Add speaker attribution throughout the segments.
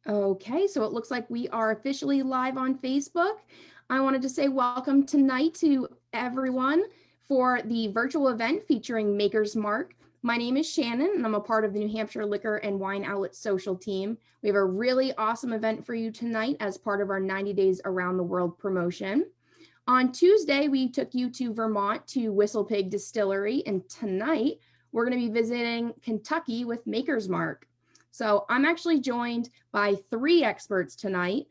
Speaker 1: Okay, so it looks like we are officially live on Facebook. I wanted to say welcome tonight to everyone for the virtual event featuring Maker's Mark. My name is Shannon, and I'm a part of the New Hampshire Liquor and Wine Outlet social team. We have a really awesome event for you tonight as part of our 90 Days Around the World promotion. On Tuesday, we took you to Vermont to Whistle Pig Distillery, and tonight we're going to be visiting Kentucky with Maker's Mark. So I'm actually joined by 3 experts tonight.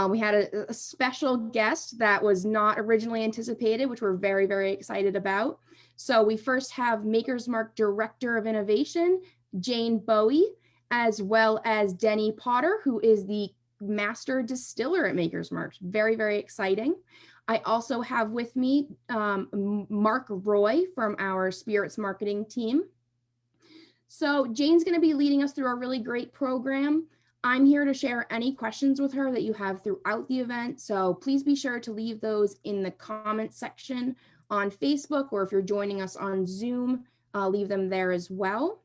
Speaker 1: We had a special guest that was not originally anticipated, which we're very, very excited about. So we first have Maker's Mark Director of Innovation, Jane Bowie, as well as Denny Potter, who is the Master Distiller at Maker's Mark. Very, very exciting. I also have with me Mark Roy from our Spirits Marketing team. So Jane's going to be leading us through a really great program. I'm here to share any questions with her that you have throughout the event. So please be sure to leave those in the comments section on Facebook, or if you're joining us on Zoom, leave them there as well.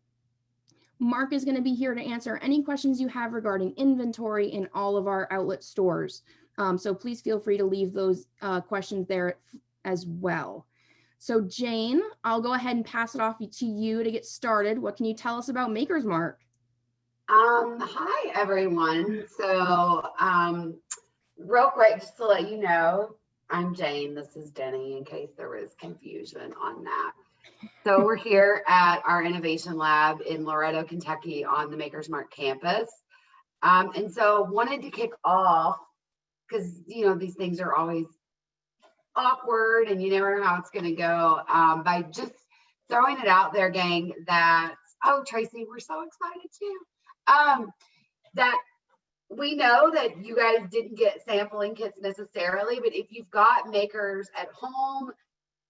Speaker 1: Mark is going to be here to answer any questions you have regarding inventory in all of our outlet stores. So please feel free to leave those questions there as well. So Jane, I'll go ahead and pass it off to you to get started. What can you tell us about Maker's Mark?
Speaker 2: Hi, everyone. So real quick, just to let you know, I'm Jane. This is Denny, in case there was confusion on that. So we're here at our innovation lab in Loretto, Kentucky on the Maker's Mark campus. And so wanted to kick off, because, you know, these things are always awkward and you never know how it's going to go, by just throwing it out there, gang, that, oh, Tracy, we're so excited too, that we know that you guys didn't get sampling kits necessarily, but if you've got makers at home,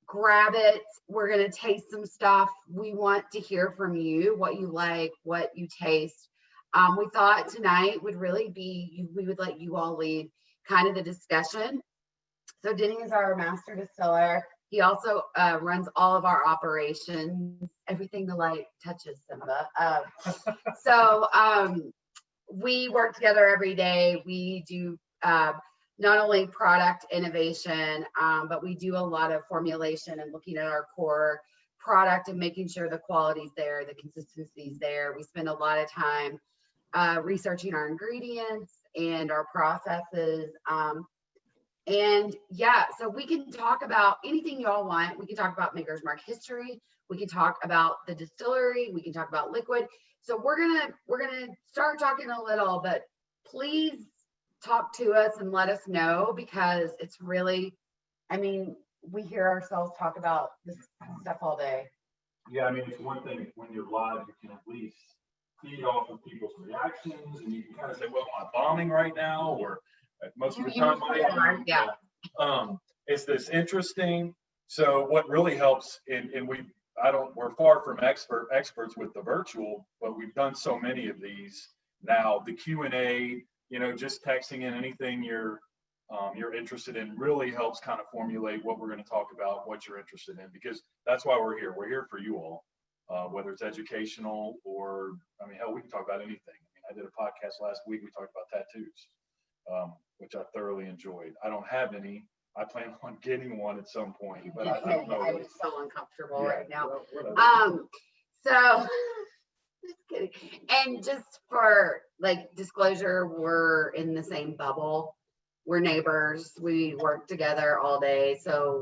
Speaker 2: grab it. We're going to taste some stuff. We want to hear from you, what you like, what you taste. We thought tonight would really be, we would let you all lead kind of the discussion. So Denny is our master distiller. He also runs all of our operations, everything the light touches, Simba. We work together every day. We do not only product innovation, but we do a lot of formulation and looking at our core product and making sure the quality's there, the consistency's there. We spend a lot of time researching our ingredients and our processes. And yeah, so we can talk about anything you all want. We can talk about Maker's Mark history. We can talk about the distillery. We can talk about liquid. So we're gonna start talking a little, but please talk to us and let us know, because it's really, I mean, we hear ourselves talk about this stuff all day.
Speaker 3: Yeah, I mean, it's one thing when you're live, you can at least feed off of people's reactions, and you can kind of say, well, am I bombing right now? Or most of the time, is this interesting? So what really helps, and we're far from experts with the virtual, but we've done so many of these now. The Q&A, you know, just texting in anything you're interested in really helps kind of formulate what we're going to talk about, what you're interested in, because that's why we're here. We're here for you all, whether it's educational or, I mean, hell, we can talk about anything. I mean, I did a podcast last week. We talked about tattoos, which I thoroughly enjoyed. I don't have any. I plan on getting one at some point, but I don't know.
Speaker 2: I'm so uncomfortable right now.
Speaker 3: Whatever.
Speaker 2: So just kidding. And just for like disclosure, we're in the same bubble. We're neighbors. We work together all day. So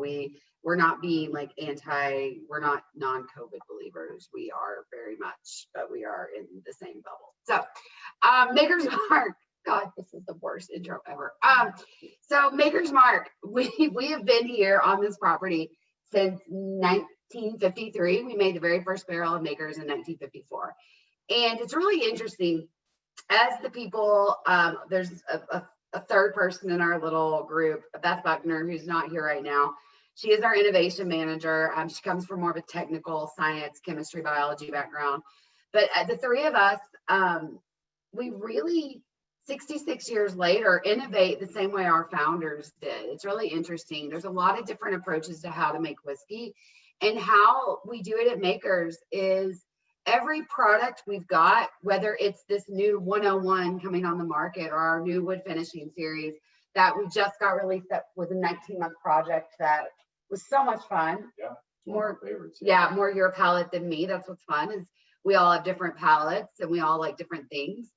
Speaker 2: we're not being like we're not non-COVID believers. We are very much, but we are in the same bubble. So Maker's Mark. God, this is the worst intro ever. So Maker's Mark, we have been here on this property since 1953. We made the very first barrel of Makers in 1954. And it's really interesting, as the people, there's a third person in our little group, Beth Buckner, who's not here right now. She is our innovation manager. She comes from more of a technical science, chemistry, biology background. But the three of us, we really, 66 years later, innovate the same way our founders did. It's really interesting. There's a lot of different approaches to how to make whiskey, and how we do it at Makers is every product we've got, whether it's this new 101 coming on the market or our new wood finishing series that we just got released, that was a 19-month project that was so much fun.
Speaker 3: Yeah.
Speaker 2: More
Speaker 3: favorites.
Speaker 2: Yeah, more your palette than me. That's what's fun, is we all have different palettes and we all like different things.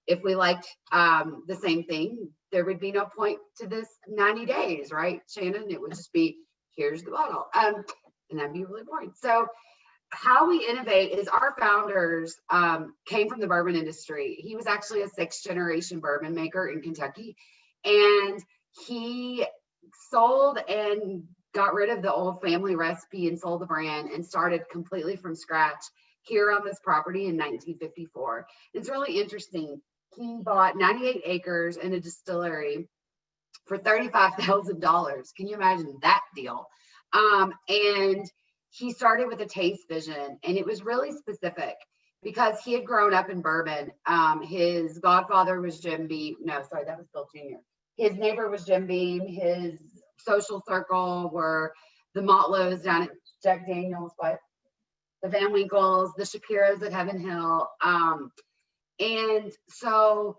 Speaker 2: If we liked the same thing, there would be no point to this 90 days, right, Shannon? It would just be, here's the bottle. And that'd be really boring. So how we innovate is our founders came from the bourbon industry. He was actually a 6th generation bourbon maker in Kentucky. And he sold and got rid of the old family recipe and sold the brand and started completely from scratch here on this property in 1954. It's really interesting. He bought 98 acres and a distillery for $35,000. Can you imagine that deal? And he started with a taste vision, and it was really specific because he had grown up in bourbon. His godfather was Jim Beam. No, sorry, that was Bill Jr. His neighbor was Jim Beam. His social circle were the Motlows down at Jack Daniels, the Van Winkles, the Shapiros at Heaven Hill. And so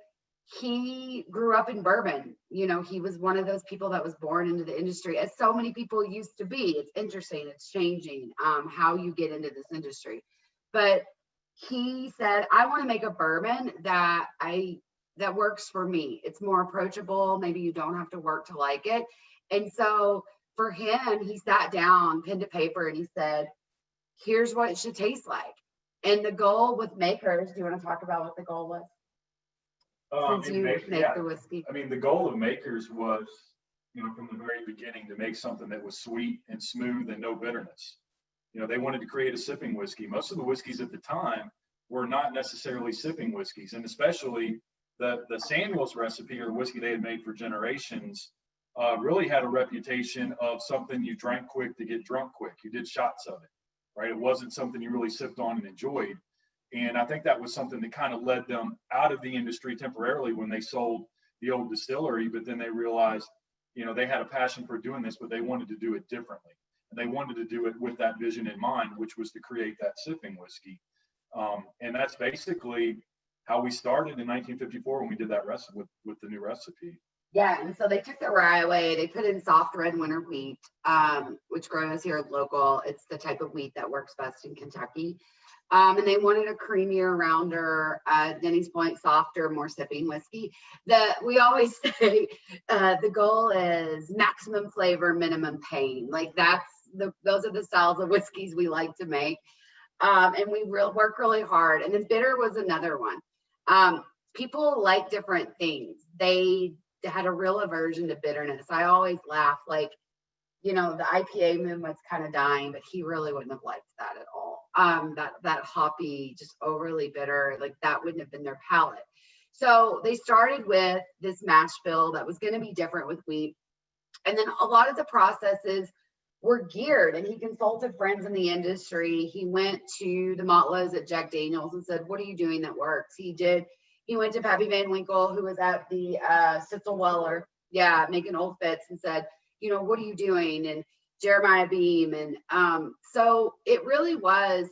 Speaker 2: he grew up in bourbon. You know, he was one of those people that was born into the industry, as so many people used to be. It's interesting. It's changing how you get into this industry. But he said, I want to make a bourbon that works for me. It's more approachable. Maybe you don't have to work to like it. And so for him, he sat down, pen to paper, and he said, here's what it should taste like. And the goal with Makers, do you want to talk about what the goal was? Since you make the whiskey.
Speaker 3: I mean, the goal of Makers was, you know, from the very beginning, to make something that was sweet and smooth and no bitterness. You know, they wanted to create a sipping whiskey. Most of the whiskeys at the time were not necessarily sipping whiskeys, and especially the Samuel's recipe, or the whiskey they had made for generations, really had a reputation of something you drank quick to get drunk quick. You did shots of it, right? It wasn't something you really sipped on and enjoyed. And I think that was something that kind of led them out of the industry temporarily when they sold the old distillery. But then they realized, you know, they had a passion for doing this, but they wanted to do it differently. And they wanted to do it with that vision in mind, which was to create that sipping whiskey. And that's basically how we started in 1954 when we did that recipe with the new recipe.
Speaker 2: Yeah, and so they took the rye away. They put in soft red winter wheat, which grows here local. It's the type of wheat that works best in Kentucky. And they wanted a creamier, rounder, Denny's Point, softer, more sipping whiskey. We always say the goal is maximum flavor, minimum pain. Like those are the styles of whiskeys we like to make. And we work really hard. And then bitter was another one. People like different things. They had a real aversion to bitterness. I always laugh, like, you know, the IPA movement's kind of dying, but he really wouldn't have liked that at all. That hoppy, just overly bitter, like that wouldn't have been their palate. So they started with this mash bill that was going to be different with wheat. And then a lot of the processes were geared, and he consulted friends in the industry. He went to the Motlows at Jack Daniels and said, what are you doing that works? He went to Pappy Van Winkle, who was at the Sitzel Weller, making old fits, and said, you know, what are you doing? And Jeremiah Beam. And so it really was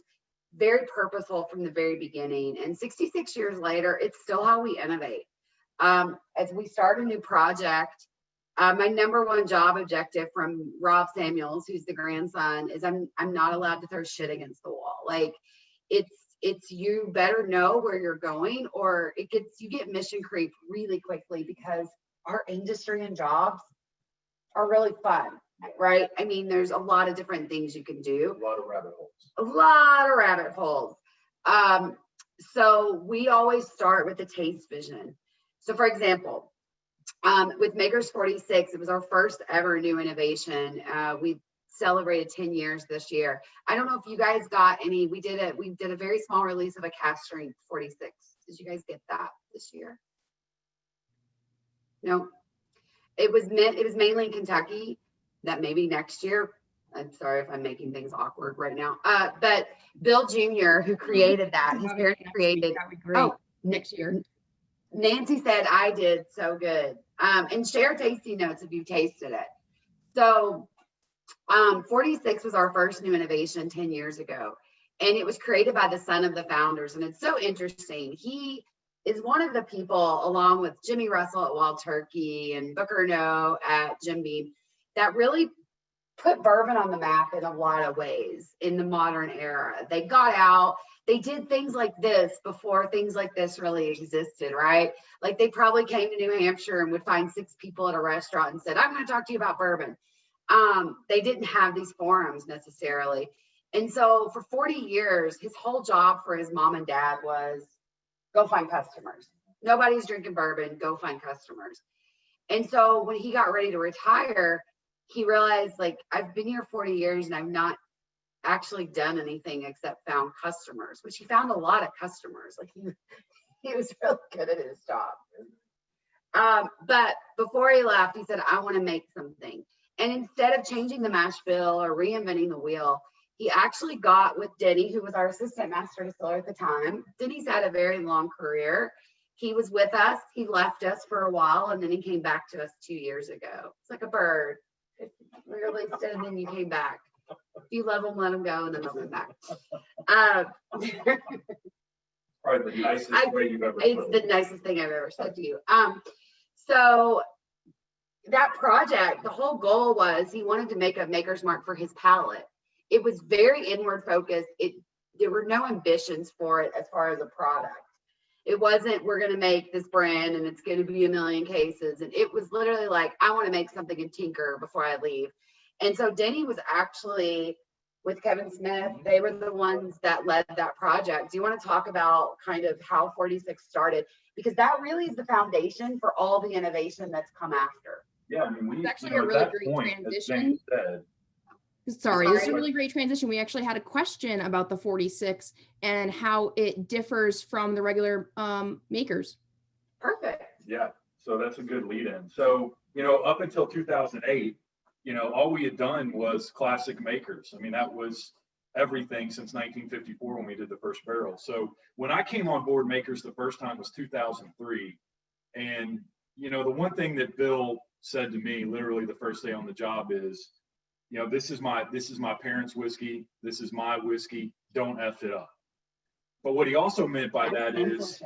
Speaker 2: very purposeful from the very beginning. And 66 years later, it's still how we innovate. As we start a new project, my number one job objective from Rob Samuels, who's the grandson, is I'm not allowed to throw shit against the wall. Like it's you better know where you're going, or you get mission creep really quickly, because our industry and jobs are really fun, right? I mean, there's a lot of different things you can do.
Speaker 3: A lot of rabbit holes.
Speaker 2: So we always start with the taste vision. So for example, with Makers 46, it was our first ever new innovation. We celebrated 10 years this year. I don't know if you guys got any. We did a very small release of a cask strength 46. Did you guys get that this year? No. It was mainly in Kentucky. That maybe next year. I'm sorry if I'm making things awkward right now. But Bill Jr., who created that, his parents created.
Speaker 1: That would be great. Next year.
Speaker 2: Nancy said I did so good. And share tasting notes if you've tasted it. So 46 was our first new innovation 10 years ago. And it was created by the son of the founders. And it's so interesting. He is one of the people, along with Jimmy Russell at Wild Turkey and Booker No at Jim Beam, that really put bourbon on the map in a lot of ways in the modern era. They got out, they did things like this before things like this really existed, right? Like they probably came to New Hampshire and would find 6 people at a restaurant and said, I'm going to talk to you about bourbon. They didn't have these forums necessarily. And so for 40 years, his whole job for his mom and dad was go find customers. Nobody's drinking bourbon, go find customers. And so when he got ready to retire, he realized, like, I've been here 40 years and I've not actually done anything except found customers, which he found a lot of customers. Like he was really good at his job. But before he left, he said, I want to make something. And instead of changing the mash bill or reinventing the wheel, he actually got with Denny, who was our assistant master distiller at the time. Denny's had a very long career. He was with us. He left us for a while, and then he came back to us 2 years ago. It's like a bird. We released it, and then you came back. If you love them, let them go, and then they'll come back.
Speaker 3: Probably the nicest way you've ever put
Speaker 2: It's the nicest thing I've ever said to you. So that project, the whole goal was he wanted to make a maker's mark for his palate. It was very inward focused. There were no ambitions for it as far as a product. It wasn't, we're going to make this brand and it's going to be 1 million cases. And it was literally like, I want to make something and tinker before I leave. And so Denny was actually with Kevin Smith. They were the ones that led that project. Do you want to talk about kind of how 46 started? Because that really is the foundation for all the innovation that's come after.
Speaker 3: Yeah, I mean,
Speaker 1: It's actually a really great transition. Sorry, this is a really great transition. We actually had a question about the 46 and how it differs from the regular makers.
Speaker 2: Perfect.
Speaker 3: Yeah, so that's a good lead in. So, up until 2008, all we had done was classic makers. I mean, that was everything since 1954 when we did the first barrel. So when I came on board makers the first time was 2003. And, the one thing that Bill said to me literally the first day on the job is, this is my parents' whiskey. This is my whiskey. Don't F it up. But what he also meant by that is,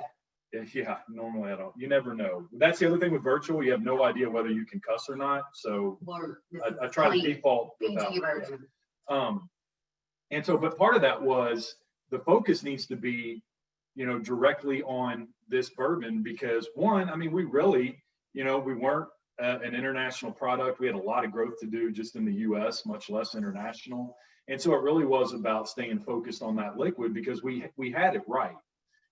Speaker 3: yeah, normally I don't. You never know. That's the other thing with virtual. You have no idea whether you can cuss or not. So I try to default without. And so, but part of that was the focus needs to be, directly on this bourbon because one, I mean, we really, we weren't an international product. We had a lot of growth to do just in the US, much less international. And so it really was about staying focused on that liquid because we had it right.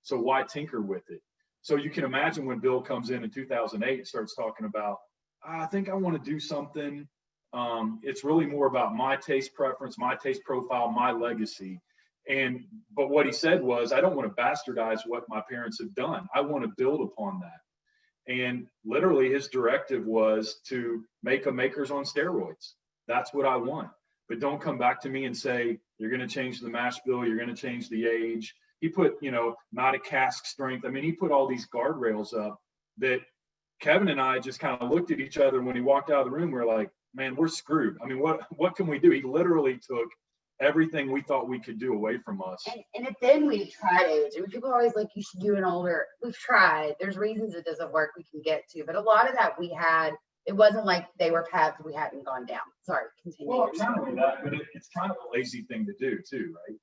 Speaker 3: So why tinker with it? So you can imagine when Bill comes in 2008 and starts talking about, I think I want to do something. It's really more about my taste preference, my taste profile, my legacy. But what he said was, I don't want to bastardize what my parents have done. I want to build upon that. And literally his directive was to make a makers on steroids. That's what I want. But don't come back to me and say, you're going to change the mash bill. You're going to change the age. He put, not a cask strength. I mean, he put all these guardrails up that Kevin and I just kind of looked at each other. When he walked out of the room, we we're like, man, we're screwed. I mean, what can we do? He literally took everything we thought we could do away from us.
Speaker 2: And then we tried age. I mean, people are always like, you should do an older. We've tried. There's reasons it doesn't work we can get to. But a lot of that we had, it wasn't like they were paths we hadn't gone down. Sorry, continue.
Speaker 3: Well, not only that, but it's kind of a lazy thing to do too, right?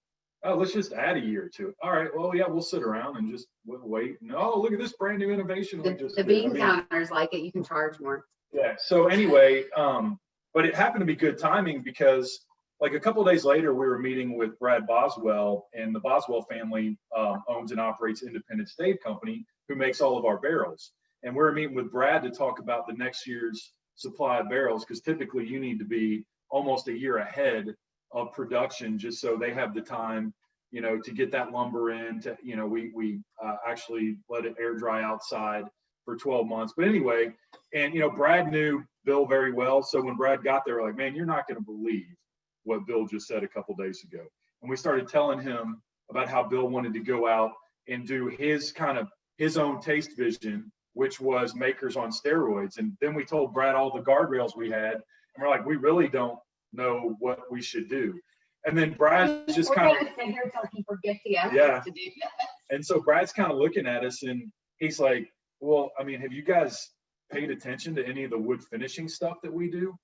Speaker 3: Oh, let's just add a year to it. All right, well, yeah, we'll sit around and just wait. No, look at this brand new innovation.
Speaker 2: The bean counters like it, you can charge more.
Speaker 3: Yeah, so anyway, but it happened to be good timing because like a couple of days later, we were meeting with Brad Boswell, and the Boswell family owns and operates Independent Stave Company, who makes all of our barrels. And we're meeting with Brad to talk about the next year's supply of barrels, because typically you need to be almost a year ahead of production, just so they have the time, to get that lumber in. To, we actually let it air dry outside for 12 months. But anyway, and Brad knew Bill very well, so when Brad got there, we're like, man, you're not going to believe what Bill just said a couple days ago. And we started telling him about how Bill wanted to go out and do his own taste vision, which was makers on steroids. And then we told Brad all the guardrails we had, and we're like, we really don't know what we should do. And then Brad's just
Speaker 2: We're
Speaker 3: kind of,
Speaker 2: gonna sit here till he forgets he has
Speaker 3: Yeah.
Speaker 2: to do that.
Speaker 3: and so Brad's kind of looking at us and he's like, well, I mean, have you guys paid attention to any of the wood finishing stuff that we do?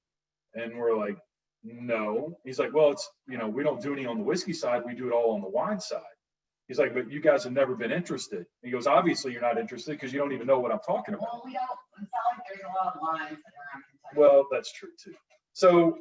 Speaker 3: And we're like, no. He's like, well, it's, we don't do any on the whiskey side. We do it all on the wine side. He's like, but you guys have never been interested. He goes, obviously you're not interested because you don't even know what I'm talking about.
Speaker 2: Well, we don't, it's not like there's a lot of wines around Kentucky.
Speaker 3: Well, that's true too. So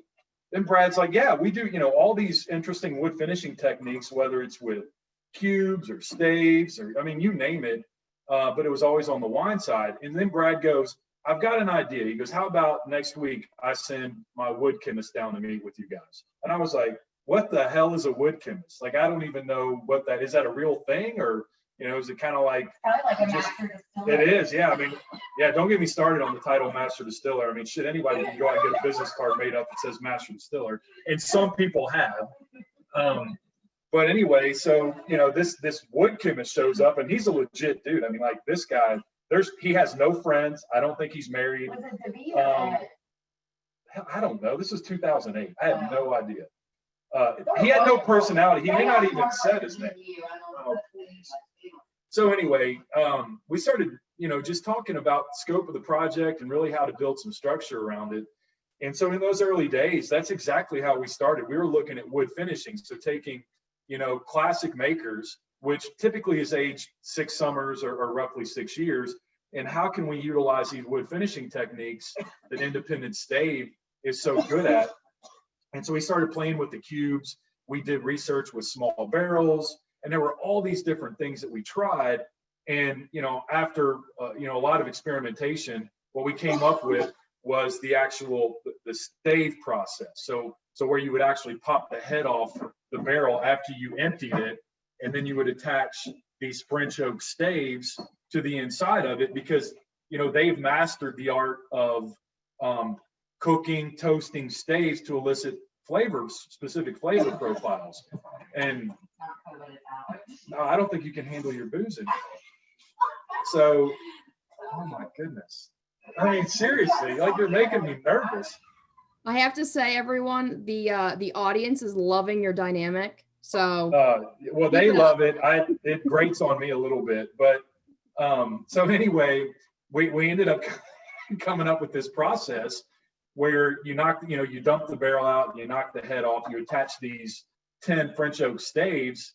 Speaker 3: then Brad's like, yeah, we do, all these interesting wood finishing techniques, whether it's with cubes or staves or, I mean, you name it. But it was always on the wine side. And then Brad goes, I've got an idea. He goes, how about next week I send my wood chemist down to meet with you guys? And I was like, what the hell is a wood chemist? Like, I don't even know what that is. That a real thing? Or, is it kind of like,
Speaker 2: Probably like a master distiller.
Speaker 3: it is. Yeah. I mean, yeah, don't get me started on the title master distiller. I mean, shit, anybody can go out and get a business card made up that says master distiller. And some people have. But anyway, so, this wood chemist shows up and he's a legit dude. I mean, like this guy, he has no friends. I don't think he's married.
Speaker 2: Was it DeVito?
Speaker 3: I don't know. This is 2008. I had no idea. He had no personality. He may not even said his name. So anyway, we started, just talking about the scope of the project and really how to build some structure around it. And so in those early days, that's exactly how we started. We were looking at wood finishing. So taking, classic makers, which typically is aged 6 summers or roughly 6 years. And how can we utilize these wood finishing techniques that Independent Stave is so good at? And so we started playing with the cubes. We did research with small barrels, and there were all these different things that we tried. And, after, a lot of experimentation, what we came up with was the stave process. So where you would actually pop the head off the barrel after you emptied it, and then you would attach these French oak staves to the inside of it because, they've mastered the art of cooking, toasting staves to elicit specific flavor profiles. And no, I don't think you can handle your booze anymore. So, oh my goodness. I mean, seriously, like you're making me nervous.
Speaker 1: I have to say, everyone, the audience is loving your dynamic. So,
Speaker 3: well, they love it. It grates on me a little bit, but so anyway, we ended up coming up with this process where you dump the barrel out, you knock the head off, you attach these 10 French oak staves,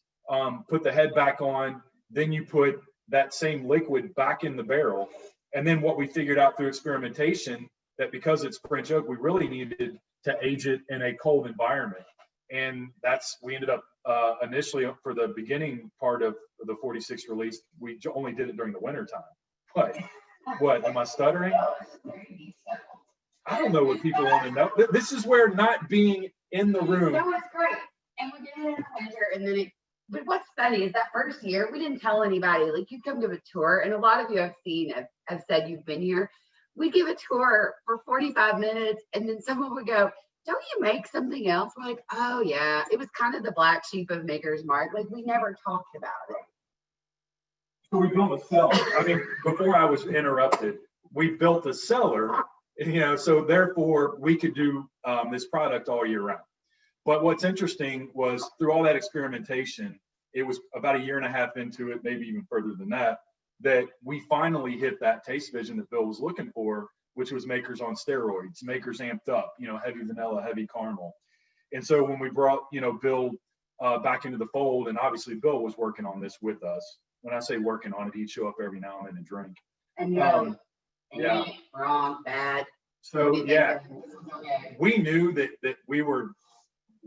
Speaker 3: put the head back on, then you put that same liquid back in the barrel. And then what we figured out through experimentation, that because it's French oak, we really needed to age it in a cold environment. And we ended up initially for the beginning part of the 46 release, we only did it during the winter time. What, am I stuttering? I don't know what people want to know. This is where not being in the room.
Speaker 2: No, it's great. And we did it in the winter, and then but what's funny is that first year, we didn't tell anybody. Like, you come to a tour, and a lot of you have said you've been here. We give a tour for 45 minutes, and then someone would go, don't you make something else? We're like, oh, yeah. It was kind of the black sheep of Maker's Mark. Like, we never talked about it.
Speaker 3: So we built a cellar. I mean, before I was interrupted, we built a cellar, so therefore we could do this product all year round. But what's interesting was through all that experimentation, it was about 1.5 years into it, maybe even further than that we finally hit that taste vision that Bill was looking for, which was Makers on steroids, Makers amped up, heavy vanilla, heavy caramel. And so when we brought, Bill back into the fold, and obviously Bill was working on this with us. When I say working on it, he'd show up every now and then and drink.
Speaker 2: And
Speaker 3: yeah,
Speaker 2: wrong, bad.
Speaker 3: So yeah, we knew that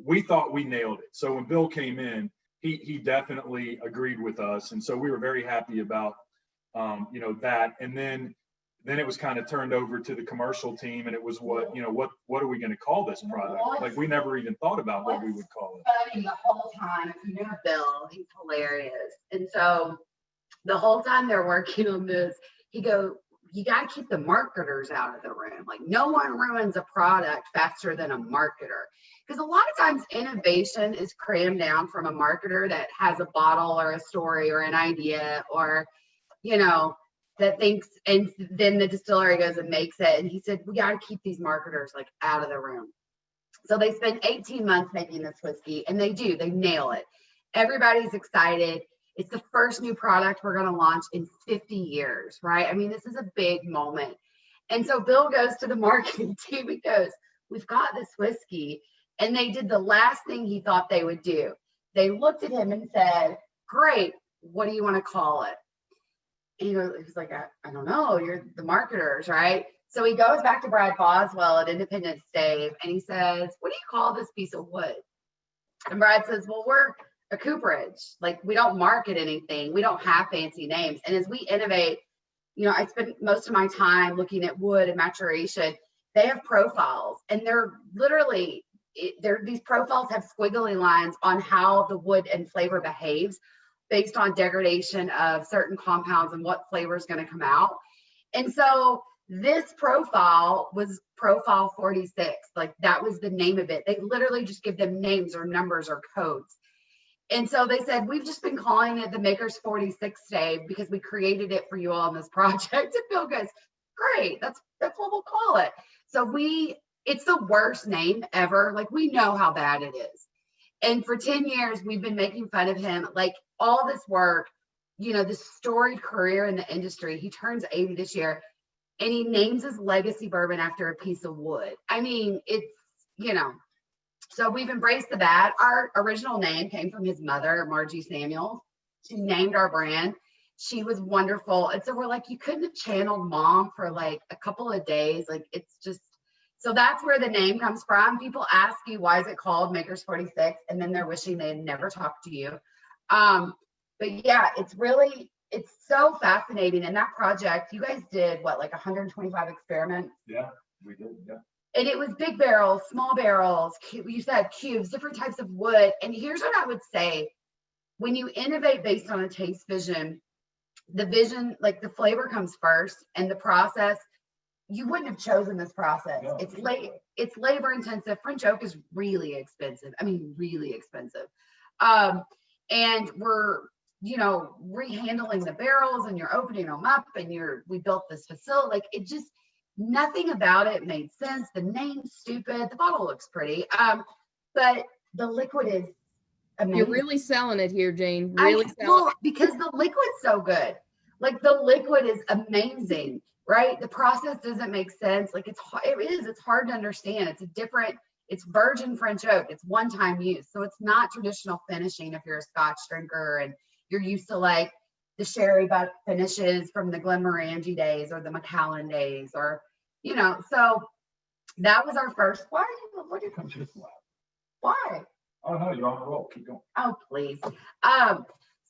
Speaker 3: we thought we nailed it. So when Bill came in, he definitely agreed with us, and so we were very happy about that. And then it was kind of turned over to the commercial team, and it was what are we going to call this product? Like, we never even thought about what we would call it.
Speaker 2: Funny the whole time, if you know Bill, he's hilarious. And so the whole time they're working on this, he goes, you got to keep the marketers out of the room. Like, no one ruins a product faster than a marketer. Because a lot of times innovation is crammed down from a marketer that has a bottle or a story or an idea or, that thinks, and then the distillery goes and makes it. And he said, we got to keep these marketers like out of the room. So they spend 18 months making this whiskey, and they nail it. Everybody's excited. It's the first new product we're going to launch in 50 years, right? I mean, this is a big moment. And so Bill goes to the marketing team and goes, we've got this whiskey. And they did the last thing he thought they would do. They looked at him and said, great, what do you want to call it? And he was like, I don't know, you're the marketers, right? So he goes back to Brad Boswell at Independence Stave and he says, what do you call this piece of wood? And Brad says, well, we're a cooperage. Like, we don't market anything. We don't have fancy names. And as we innovate, I spend most of my time looking at wood and maturation. They have profiles, and they're literally, these profiles have squiggly lines on how the wood and flavor behaves based on degradation of certain compounds and what flavor is going to come out. And so this profile was profile 46. Like, that was the name of it. They literally just give them names or numbers or codes. And so they said, we've just been calling it the Maker's 46 Stave because we created it for you all in this project. And Bill goes, great, that's what we'll call it. So it's the worst name ever. Like, we know how bad it is. And for 10 years, we've been making fun of him. Like, all this work, this storied career in the industry. He turns 80 this year, and he names his legacy bourbon after a piece of wood. I mean, it's, so we've embraced the bad. Our original name came from his mother, Margie Samuels. She named our brand. She was wonderful. And so we're like, you couldn't have channeled mom for like a couple of days. Like, it's just, so that's where the name comes from. People ask you, why is it called Maker's 46? And then they're wishing they had never talked to you. But yeah, it's so fascinating. And that project, you guys did what, like 125 experiments?
Speaker 3: Yeah, we did. Yeah.
Speaker 2: And it was big barrels, small barrels, you said cubes, different types of wood. And here's what I would say. When you innovate based on a taste vision, the vision, like the flavor comes first, and the process, you wouldn't have chosen this process. No. It's labor intensive. French oak is really expensive. I mean, really expensive. And we're, rehandling the barrels, and you're opening them up, and we built this facility. Like, it just, nothing about it made sense. The name's stupid. The bottle looks pretty. But the liquid is amazing.
Speaker 1: You're really selling it here, Jane. Really selling it.
Speaker 2: Because the liquid's so good. Like, the liquid is amazing, right? The process doesn't make sense. Like, it's hard to understand. It's virgin French oak. It's one-time use. So it's not traditional finishing if you're a Scotch drinker and you're used to like the sherry butt finishes from the Glenmorangie days or the Macallan days, or, so that was our first. Why? What did you come to this? Why?
Speaker 3: Oh no, you're on the roll. Keep going.
Speaker 2: Oh, please.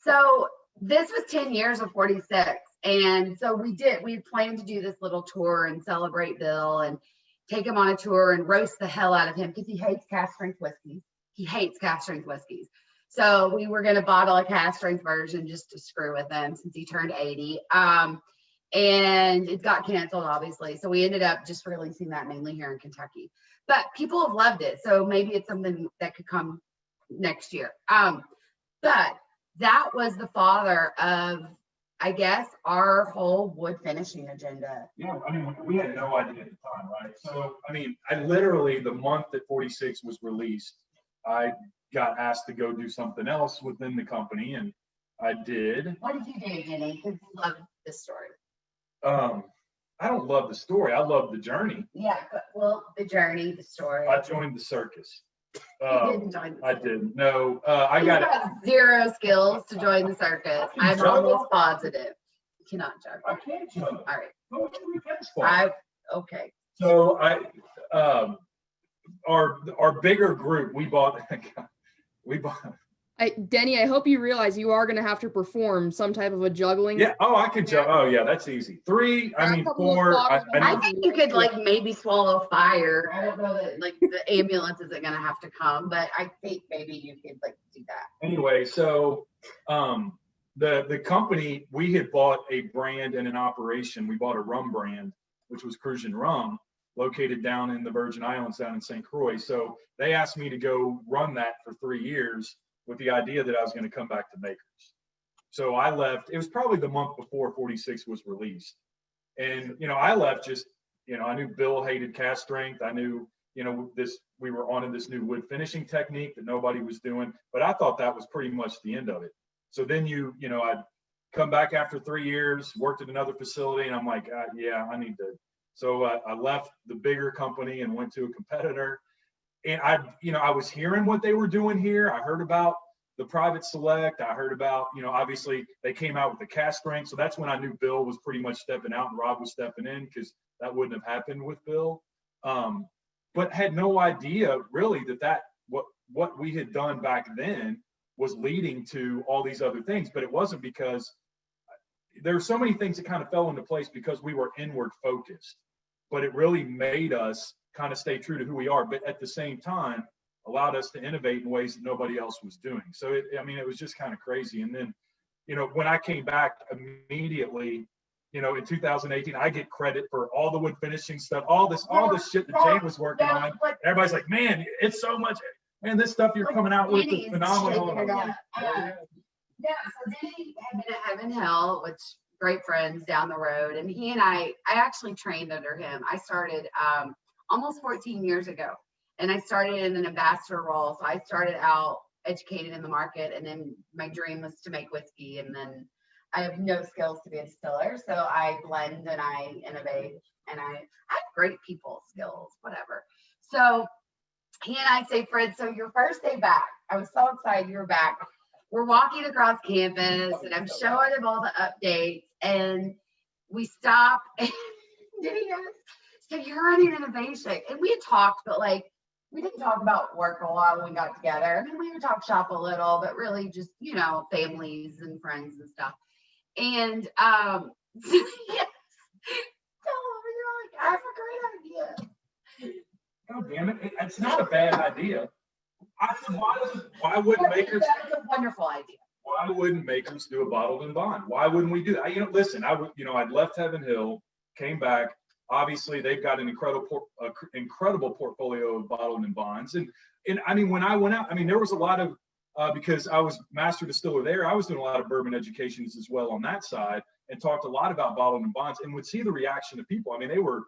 Speaker 2: So this was 10 years of 46. And so we planned to do this little tour and celebrate Bill and take him on a tour and roast the hell out of him because he hates cast strength whiskeys. He hates cast strength whiskeys. So we were going to bottle a cast strength version just to screw with him since he turned 80. And it got canceled, obviously. So we ended up just releasing that mainly here in Kentucky. But people have loved it. So maybe it's something that could come next year. But that was the father of, I guess, our whole wood finishing agenda.
Speaker 3: Yeah, I mean, we had no idea at the time, right? So, I mean, I literally, the month that 46 was released, I got asked to go do something else within the company, and I did.
Speaker 2: What did you do, Jenny? Because you love this story.
Speaker 3: I don't love the story. I love the journey.
Speaker 2: Yeah, but the journey, the story.
Speaker 3: I joined the circus.
Speaker 2: You didn't join the circus.
Speaker 3: I didn't. No, I got
Speaker 2: zero skills to join the circus. I'm almost positive. You cannot juggle.
Speaker 3: I can't juggle.
Speaker 2: All right.
Speaker 3: Go to the tennis
Speaker 2: okay.
Speaker 3: So our bigger group, we bought.
Speaker 1: Denny, I hope you realize you are going to have to perform some type of a juggling.
Speaker 3: Yeah. Oh, I could juggle. Oh, yeah, that's easy. 3. I mean, 4.
Speaker 2: I think you could maybe swallow fire. I don't know that the ambulance isn't going to have to come, but I think maybe you could do that.
Speaker 3: Anyway, so the company, we had bought a brand and an operation. We bought a rum brand, which was Crucian Rum, located down in the Virgin Islands, down in St. Croix. So they asked me to go run that for 3 years with the idea that I was going to come back to Makers. So I left. It was probably the month before 46 was released. And, I left just, I knew Bill hated cast strength. I knew, we were on this new wood finishing technique that nobody was doing, but I thought that was pretty much the end of it. So then I'd come back after 3 years, worked at another facility, and I'm like, yeah, I need to. So I left the bigger company and went to a competitor. And I was hearing what they were doing here. I heard about the private select. I heard about, obviously they came out with the cast strength. So that's when I knew Bill was pretty much stepping out and Rob was stepping in, because that wouldn't have happened with Bill. But had no idea really that what we had done back then was leading to all these other things. But it wasn't, because there are so many things that kind of fell into place because we were inward focused, but it really made us kind of stay true to who we are, but at the same time allowed us to innovate in ways that nobody else was doing. So it was just kind of crazy. And then, when I came back immediately, in 2018, I get credit for all the wood finishing stuff, all this shit that Jane was working on. Everybody's like, man, it's so much, man, this stuff you're coming out with is phenomenal.
Speaker 2: Yeah, so Denny had been at Heaven Hill, which great friends down the road, and he and I actually trained under him. I started almost 14 years ago, and I started in an ambassador role. So I started out educated in the market, and then my dream was to make whiskey, and then I have no skills to be a distiller, so I blend and I innovate, and I have great people skills, whatever. So he and I say, Fred, so your first day back, I was so excited you were back. We're walking across campus, and I'm showing him all the updates, and we stop. And Denny goes, so you're running innovation. And we had talked, but we didn't talk about work a lot when we got together. I mean, we would talk shop a little, but really just, families and friends and stuff. And yes, you're like, I have a great idea.
Speaker 3: Oh, damn it. It's not a bad idea. I said, why wouldn't makers?
Speaker 2: That's a wonderful idea.
Speaker 3: Why wouldn't makers do a bottled and bond? Why wouldn't we do that? Listen, I'd left Heaven Hill, came back. Obviously, they've got an incredible portfolio of bottled and bonds. And I mean, when I went out, there was a lot of, because I was master distiller there, I was doing a lot of bourbon educations as well on that side, and talked a lot about bottled and bonds, and would see the reaction of people. They were,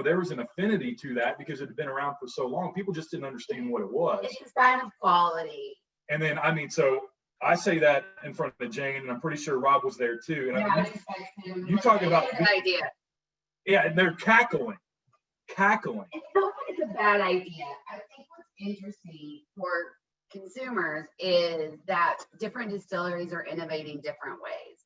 Speaker 3: there was an affinity to that because it had been around for so long. People just didn't understand what it was.
Speaker 2: It's a sign of quality.
Speaker 3: And then, so I say that in front of Jane, and I'm pretty sure Rob was there too. And you talk about
Speaker 2: an idea.
Speaker 3: Yeah, and they're cackling.
Speaker 2: It's not that it's a bad idea. I think what's interesting for consumers is that different distilleries are innovating different ways.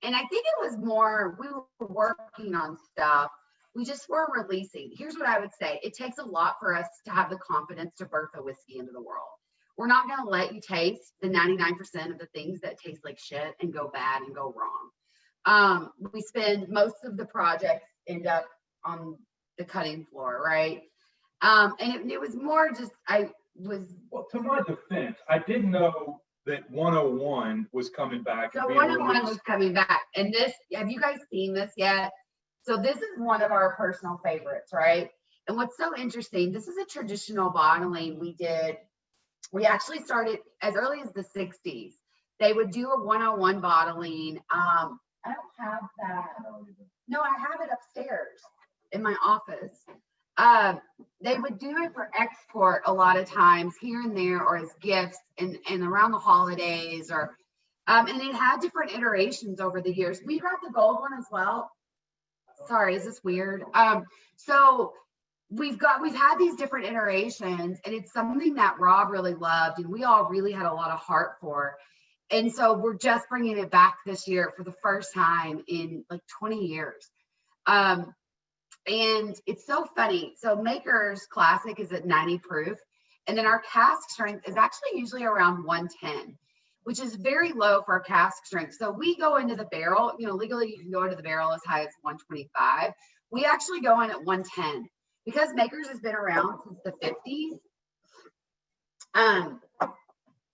Speaker 2: And I think it was more, we were working on stuff. We just weren't releasing. Here's what I would say. It takes a lot for us to have the confidence to birth a whiskey into the world. We're not going to let you taste the 99% of the things that taste like shit and go bad and go wrong. We spend most of the projects end up on the cutting floor, right? And it was more just,
Speaker 3: Well, to my defense, I didn't know that 101 was coming back.
Speaker 2: So 101 was coming back. And this, have you guys seen this yet? So this is one of our personal favorites, right? And what's so interesting, this is a traditional bottling we did. We actually started as early as the 60s. They would do a 101 bottling. I don't have that. No, I have it upstairs in my office. They would do it for export a lot of times here and there, or as gifts and around the holidays, or and it had different iterations over the years. We got the gold one as well. Sorry, is this weird? So we've had these different iterations, and it's something that Rob really loved, and we all really had a lot of heart for. And so we're just bringing it back this year for the first time in 20 years. And it's so funny. So Maker's Classic is at 90 proof. And then our cask strength is actually usually around 110, which is very low for our cask strength. So we go into the barrel, legally you can go into the barrel as high as 125. We actually go in at 110 because Maker's has been around since the 50s.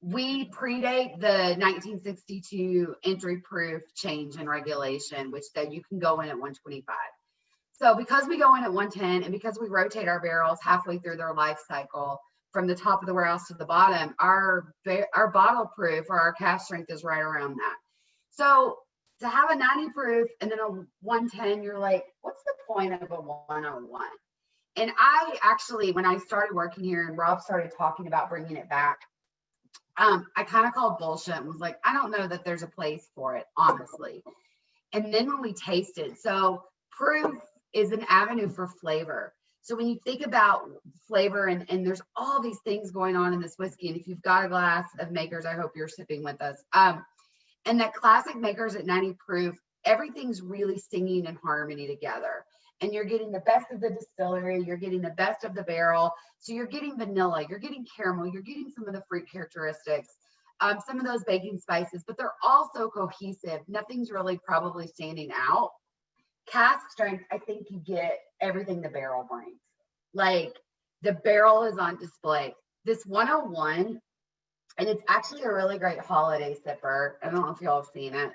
Speaker 2: We predate the 1962 entry proof change in regulation, which said you can go in at 125. So because we go in at 110 and because we rotate our barrels halfway through their life cycle from the top of the warehouse to the bottom, our bottle proof or our cask strength is right around that. So to have a 90 proof and then a 110, you're like, what's the point of a 101? And I actually, when I started working here and Rob started talking about bringing it back, I kind of called bullshit and was like, I don't know that there's a place for it, honestly. And then when we tasted, so proof is an avenue for flavor. So when you think about flavor and there's all these things going on in this whiskey, and if you've got a glass of Makers, I hope you're sipping with us. And that classic Makers at 90 proof, everything's really singing in harmony together. And you're getting the best of the distillery, you're getting the best of the barrel. So you're getting vanilla, you're getting caramel, you're getting some of the fruit characteristics, some of those baking spices, but they're also cohesive. Nothing's really probably standing out. Cask strength, I think you get everything the barrel brings. Like the barrel is on display. This 101, and it's actually a really great holiday sipper. I don't know if y'all have seen it.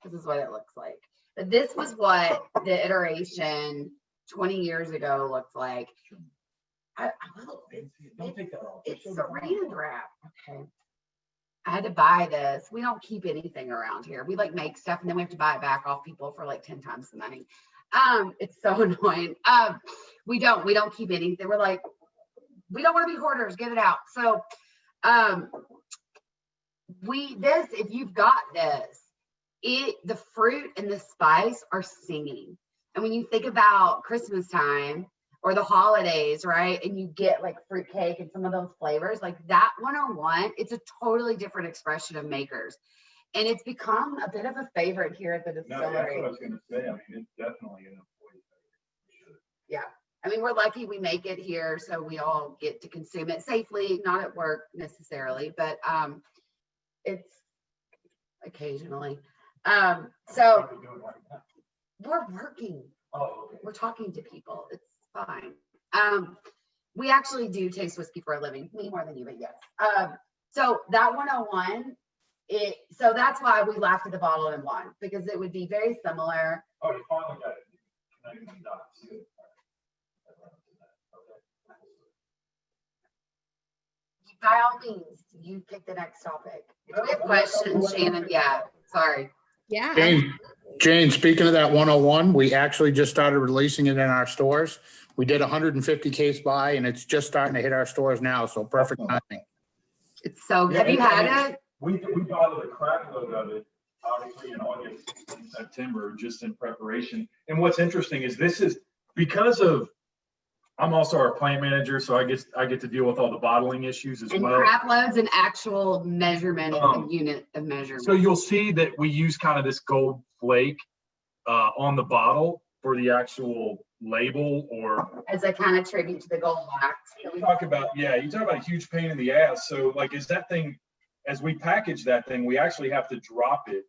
Speaker 2: This is what it looks like. But this was what the iteration 20 years ago looked like. It's saran wrap. Okay. I had to buy this. We don't keep anything around here. We like make stuff and then we have to buy it back off people for like 10 times the money. It's so annoying. We don't keep anything. We're like, we don't want to be hoarders, get it out. So if you've got this, the fruit and the spice are singing. And when you think about Christmas time or the holidays, right, and you get like fruitcake and some of those flavors, like that 101, it's a totally different expression of Makers. And it's become a bit of a favorite here at the distillery.
Speaker 3: No, that's what I was going to say. I mean, it's definitely an employee favorite.
Speaker 2: Yeah. I mean, we're lucky we make it here, so we all get to consume it safely, not at work necessarily, but it's occasionally. So we're working.
Speaker 3: Oh, okay.
Speaker 2: We're talking to people. It's fine. We actually do taste whiskey for a living, me more than you, but yes. So that 101, so that's why we laughed at the bottle and won, because it would be very similar.
Speaker 3: Oh, you finally got it. Connecting the dots. Good.
Speaker 2: By all means, you pick the next topic. If you have questions, Shannon, yeah, sorry.
Speaker 1: Yeah.
Speaker 4: Jane, speaking of that 101, we actually just started releasing it in our stores. We did 150 case buy and it's just starting to hit our stores now. So perfect timing.
Speaker 2: It's so good. Have you had it?
Speaker 3: We bottled a crack load of it, obviously in August and September, just in preparation. And what's interesting is this is because of, I'm also our plant manager, so I get to deal with all the bottling issues as
Speaker 2: and
Speaker 3: well.
Speaker 2: And crack loads and actual measurement unit of measurement.
Speaker 3: So you'll see that we use kind of this gold flake on the bottle for the actual label, or
Speaker 2: as a kind of tribute to the gold wax.
Speaker 3: You talk about a huge pain in the ass. So like, as we package that thing, we actually have to drop it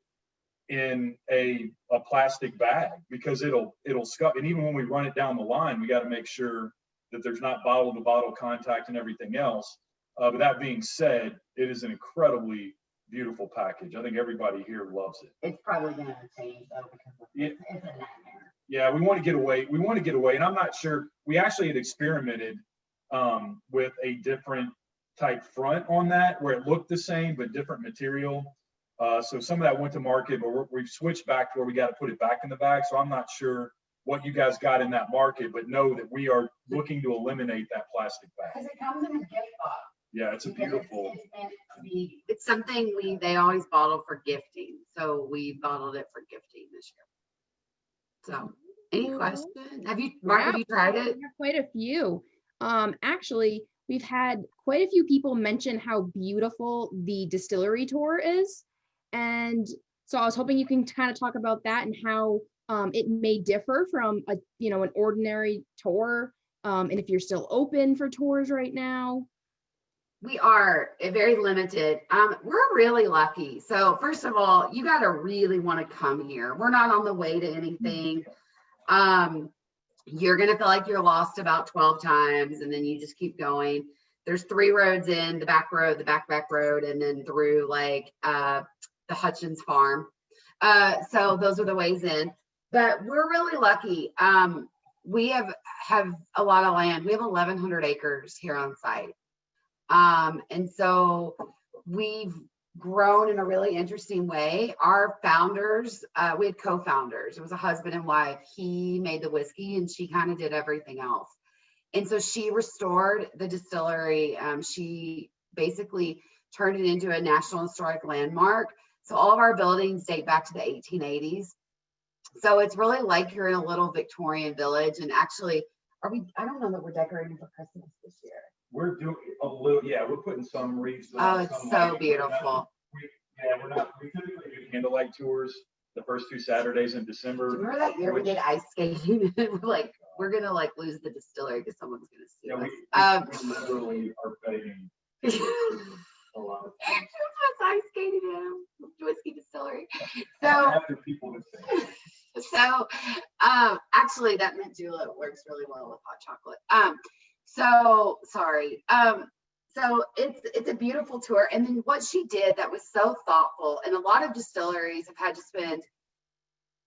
Speaker 3: in a plastic bag because it'll scuff. And even when we run it down the line, we got to make sure that there's not bottle to bottle contact and everything else. But that being said, it is an incredibly beautiful package. I think everybody here loves it.
Speaker 2: It's probably going to change though because it's a nightmare.
Speaker 3: Yeah, we want to get away. And I'm not sure, we actually had experimented with a different type front on that where it looked the same, but different material. So some of that went to market, but we've switched back to where we got to put it back in the bag. So I'm not sure what you guys got in that market, but know that we are looking to eliminate that plastic bag.
Speaker 2: Because it comes in a gift box.
Speaker 3: Yeah, it's a beautiful.
Speaker 2: It's meant to be, it's something they always bottle for gifting. So we bottled it for gifting this year. So any questions? Mark, have you tried it?
Speaker 1: Quite a few. Actually, we've had quite a few people mention how beautiful the distillery tour is. And so I was hoping you can kind of talk about that and how it may differ from an ordinary tour. And if you're still open for tours right now.
Speaker 2: We are very limited. We're really lucky. So first of all, you got to really want to come here. We're not on the way to anything. You're going to feel like you're lost about 12 times and then you just keep going. There's 3 roads in, the back road, the back road, and then through like the Hutchins farm. So those are the ways in, but we're really lucky. We have a lot of land. We have 1,100 acres here on site. And so we've grown in a really interesting way. Our founders, we had co-founders. It was a husband and wife. He made the whiskey and she kind of did everything else. And so she restored the distillery. She basically turned it into a National Historic Landmark. So all of our buildings date back to the 1880s. So it's really like you're in a little Victorian village. And actually, I don't know that we're decorating for Christmas this year.
Speaker 3: We're doing a little, yeah, we're putting some wreaths.
Speaker 2: Oh, it's so beautiful.
Speaker 3: We typically do candlelight tours the first 2 Saturdays in December.
Speaker 2: Do you remember that year we did ice skating? we're gonna lose the distillery because someone's gonna see us.
Speaker 3: We literally are begging a lot of
Speaker 2: things. Ice skating at whiskey distillery. So
Speaker 3: after people would say.
Speaker 2: So actually that mint julep works really well with hot chocolate. So sorry. So it's a beautiful tour. And then what she did that was so thoughtful, and a lot of distilleries have had to spend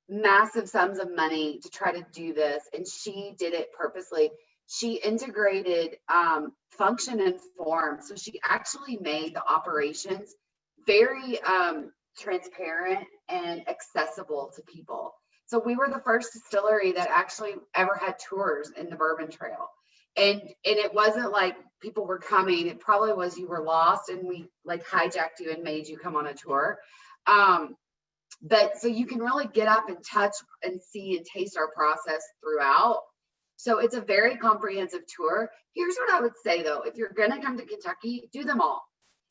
Speaker 2: massive sums of money to try to do this, and she did it purposely. She integrated function and form. So she actually made the operations very transparent and accessible to people. So we were the first distillery that actually ever had tours in the Bourbon Trail. And it wasn't like people were coming. It probably was you were lost and we hijacked you and made you come on a tour. But so you can really get up and touch and see and taste our process throughout. So it's a very comprehensive tour. Here's what I would say though, if you're gonna come to Kentucky, do them all.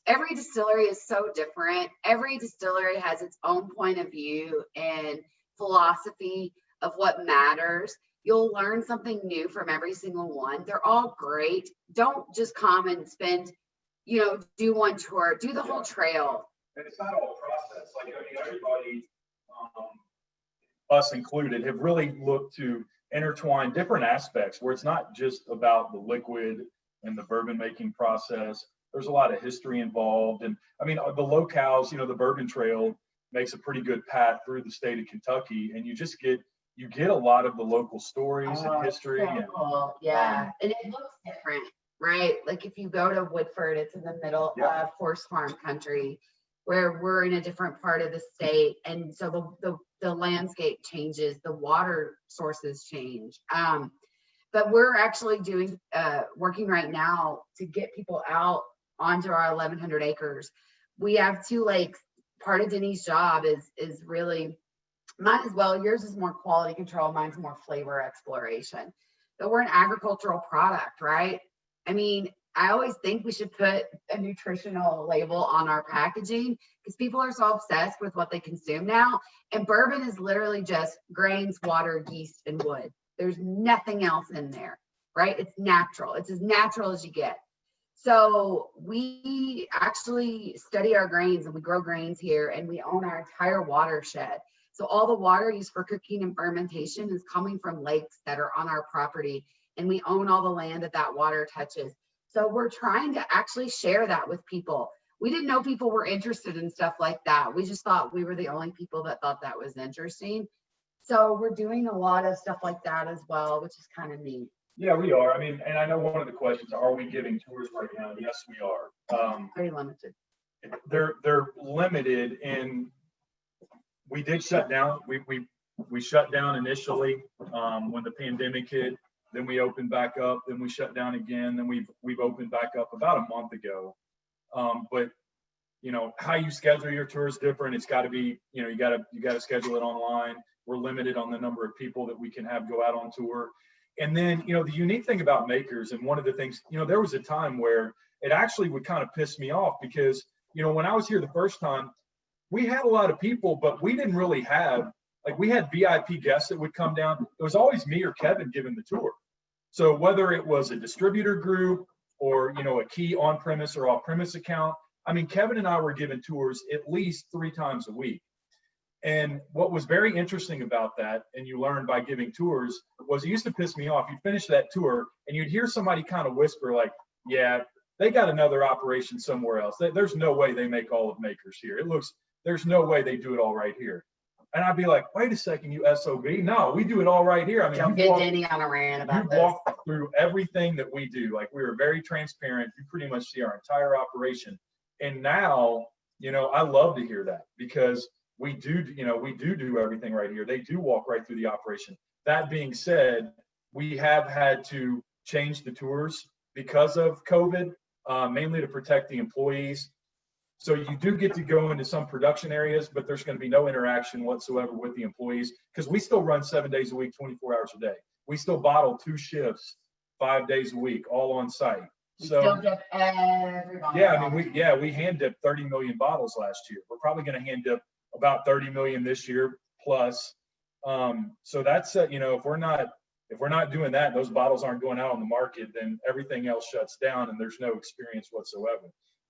Speaker 2: Every distillery is so different. Every distillery has its own point of view and philosophy of what matters. You'll learn something new from every single one. They're all great. Don't just come and spend, do one tour, do the whole trail.
Speaker 3: And it's not all process. Everybody, us included, have really looked to intertwine different aspects where it's not just about the liquid and the bourbon making process. There's a lot of history involved. And the locales, the Bourbon Trail makes a pretty good path through the state of Kentucky, and you get a lot of the local stories and history.
Speaker 2: So cool. Yeah. And it looks different, right? Like if you go to Woodford, it's in the middle of horse farm country where we're in a different part of the state. And so the landscape changes, the water sources change. But we're actually working right now to get people out onto our 1,100 acres. We have 2 lakes. Part of Denny's job is really, mine as well, yours is more quality control, mine's more flavor exploration. But we're an agricultural product, right? I always think we should put a nutritional label on our packaging because people are so obsessed with what they consume now. And bourbon is literally just grains, water, yeast, and wood. There's nothing else in there, right? It's natural. It's as natural as you get. So we actually study our grains and we grow grains here and we own our entire watershed. So all the water used for cooking and fermentation is coming from lakes that are on our property, and we own all the land that water touches. So we're trying to actually share that with people. We didn't know people were interested in stuff like that. We just thought we were the only people that thought that was interesting. So we're doing a lot of stuff like that as well, which is kind of neat.
Speaker 3: Yeah, we are. And I know one of the questions, are we giving tours right now? Yes, we are.
Speaker 2: Very limited.
Speaker 3: They're limited, and we did shut down. We shut down initially when the pandemic hit. Then we opened back up. Then we shut down again. Then we've opened back up about a month ago. But how you schedule your tour is different. It's got to be, you got to schedule it online. We're limited on the number of people that we can have go out on tour. And then, the unique thing about makers, and one of the things, there was a time where it actually would kind of piss me off because, when I was here the first time, we had a lot of people, but we didn't really have, we had VIP guests that would come down. It was always me or Kevin giving the tour. So whether it was a distributor group or, a key on-premise or off-premise account, Kevin and I were giving tours at least 3 times a week. And what was very interesting about that, and you learn by giving tours, was it used to piss me off. You'd finish that tour and you'd hear somebody kind of whisper yeah, they got another operation somewhere else. There's no way they make all of Makers here. There's no way they do it all right here. And I'd be like, wait a second, you SOB. No, we do it all right here.
Speaker 2: Don't get Denny on a rant about this.
Speaker 3: You walk through everything that we do. We were very transparent. You pretty much see our entire operation. And now, I love to hear that because we do everything right here. They do walk right through the operation. That being said, we have had to changed the tours because of COVID, mainly to protect the employees. So you do get to go into some production areas, but there's going to be no interaction whatsoever with the employees because we still run 7 days a week, 24 hours a day. We still bottle 2 shifts, 5 days a week, all on site.
Speaker 2: We
Speaker 3: So
Speaker 2: still dip every bottle.
Speaker 3: yeah, I mean, we hand dipped 30 million bottles last year. We're probably going to hand dip about 30 million this year plus. So that's you know, if we're not doing that, those bottles aren't going out on the market, then everything else shuts down and there's no experience whatsoever.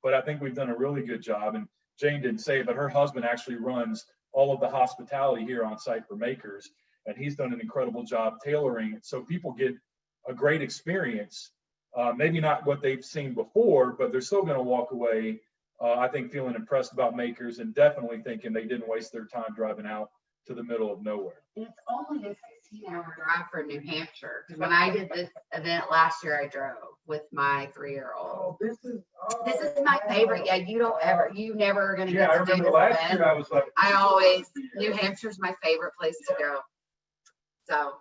Speaker 3: But I think we've done a really good job. And Jane didn't say it, but her husband actually runs all of the hospitality here on site for Makers, and he's done an incredible job tailoring it so people get a great experience. Maybe not what they've seen before, but they're still going to walk away, I think, feeling impressed about Makers and definitely thinking they didn't waste their time driving out to the middle of nowhere.
Speaker 2: And it's only a 16-hour drive from New Hampshire. Because when I did this event last year, I drove with my 3-year-old. This is my favorite. Yeah, you never are going to
Speaker 3: Yeah,
Speaker 2: get
Speaker 3: I
Speaker 2: to do
Speaker 3: remember
Speaker 2: this
Speaker 3: last
Speaker 2: event.
Speaker 3: year I was like,
Speaker 2: New Hampshire's my favorite place to go. So,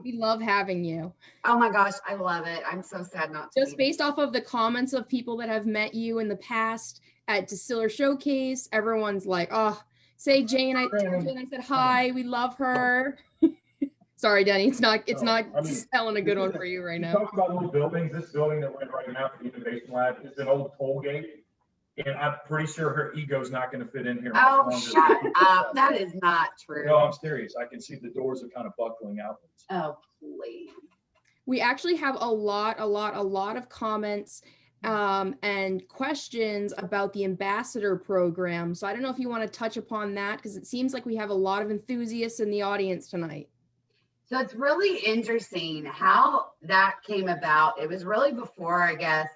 Speaker 1: We love having you.
Speaker 2: oh my gosh, I love it. I'm so sad not to.
Speaker 1: Just based off of the comments of people that have met you in the past at Distiller Showcase, everyone's like, oh, say Jane, I said hi, we love her. Sorry, Denny, it's not selling a good one for you right now.
Speaker 3: Talk about old buildings. This building that we're in right now for the Innovation Lab is an old toll gate. And I'm pretty sure her ego's not going to fit in here.
Speaker 2: Oh, shut up. That is not true.
Speaker 3: No, I'm serious. I can see the doors are kind of buckling outwards.
Speaker 2: Oh, please.
Speaker 1: We actually have a lot of comments and questions about the ambassador program. So I don't know if you want to touch upon that because it seems like we have a lot of enthusiasts in the audience tonight.
Speaker 2: So it's really interesting how that came about. It was really before, I guess,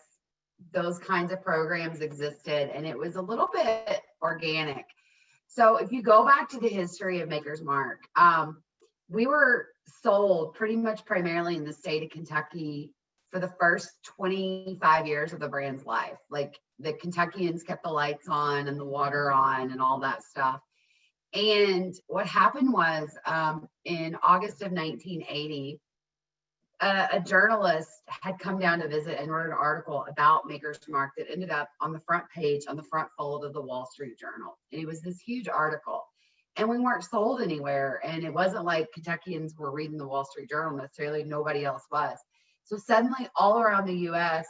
Speaker 2: those kinds of programs existed, and it was a little bit organic. So if you go back to the history of Maker's Mark, we were sold pretty much primarily in the state of Kentucky for the first 25 years of the brand's life. Like the Kentuckians kept the lights on and the water on and all that stuff. And what happened was in August of 1980, a journalist had come down to visit and wrote an article about Maker's Mark that ended up on the front page, on the front fold of the Wall Street Journal. And it was this huge article. And we weren't sold anywhere. And it wasn't like Kentuckians were reading the Wall Street Journal necessarily. Nobody else was. So suddenly all around the US,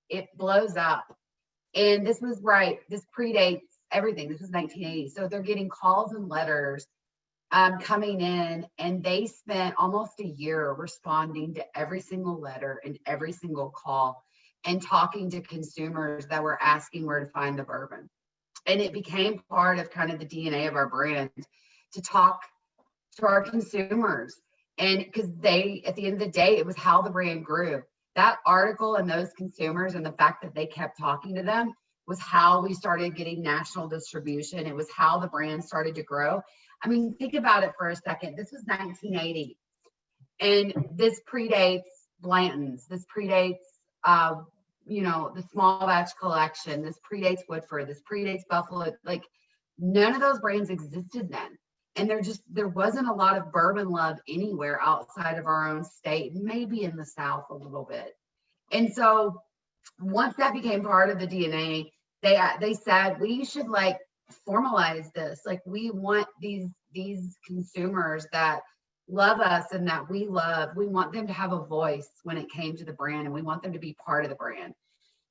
Speaker 2: it blows up. And this was this predates everything. This was 1980. So they're getting calls and letters coming in, and they spent almost a year responding to every single letter and every single call and talking to consumers that were asking where to find the bourbon. And it became part of kind of the DNA of our brand to talk to our consumers. And because at the end of the day, it was how the brand grew. That article and those consumers and the fact that they kept talking to them was how we started getting national distribution. It was how the brand started to grow. I mean, think about it for a second. This was 1980, and this predates Blanton's. This predates, the small batch collection. This predates Woodford. This predates Buffalo. Like, none of those brands existed then. And there wasn't a lot of bourbon love anywhere outside of our own state, maybe in the South a little bit. And so once that became part of the DNA, they said we should formalize this. Like, we want these consumers that love us and that we want them to have a voice when it came to the brand, and we want them to be part of the brand.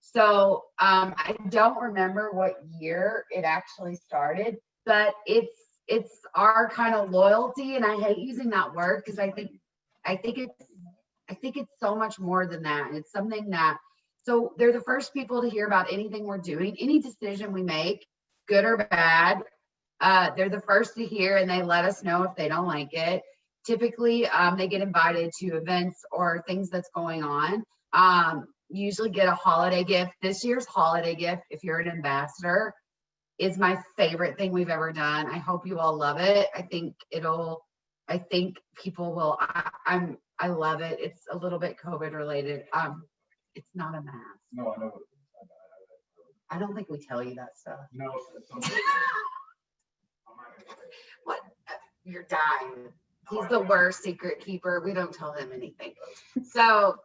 Speaker 2: So I don't remember what year it actually started, but it's our kind of loyalty. And I hate using that word because I think it's so much more than that. And it's something that, so they're the first people to hear about anything we're doing, any decision we make, good or bad. They're the first to hear, and they let us know if they don't like it. Typically, they get invited to events or things that's going on. Usually get a holiday gift. This year's holiday gift, if you're an ambassador, is my favorite thing we've ever done. I hope you all love it. I think people will. I love it. It's a little bit COVID related. It's not a mask.
Speaker 3: No, I know.
Speaker 2: I don't think we tell you that stuff.
Speaker 3: No,
Speaker 2: What? You're dying. He's the worst secret keeper. We don't tell him anything. So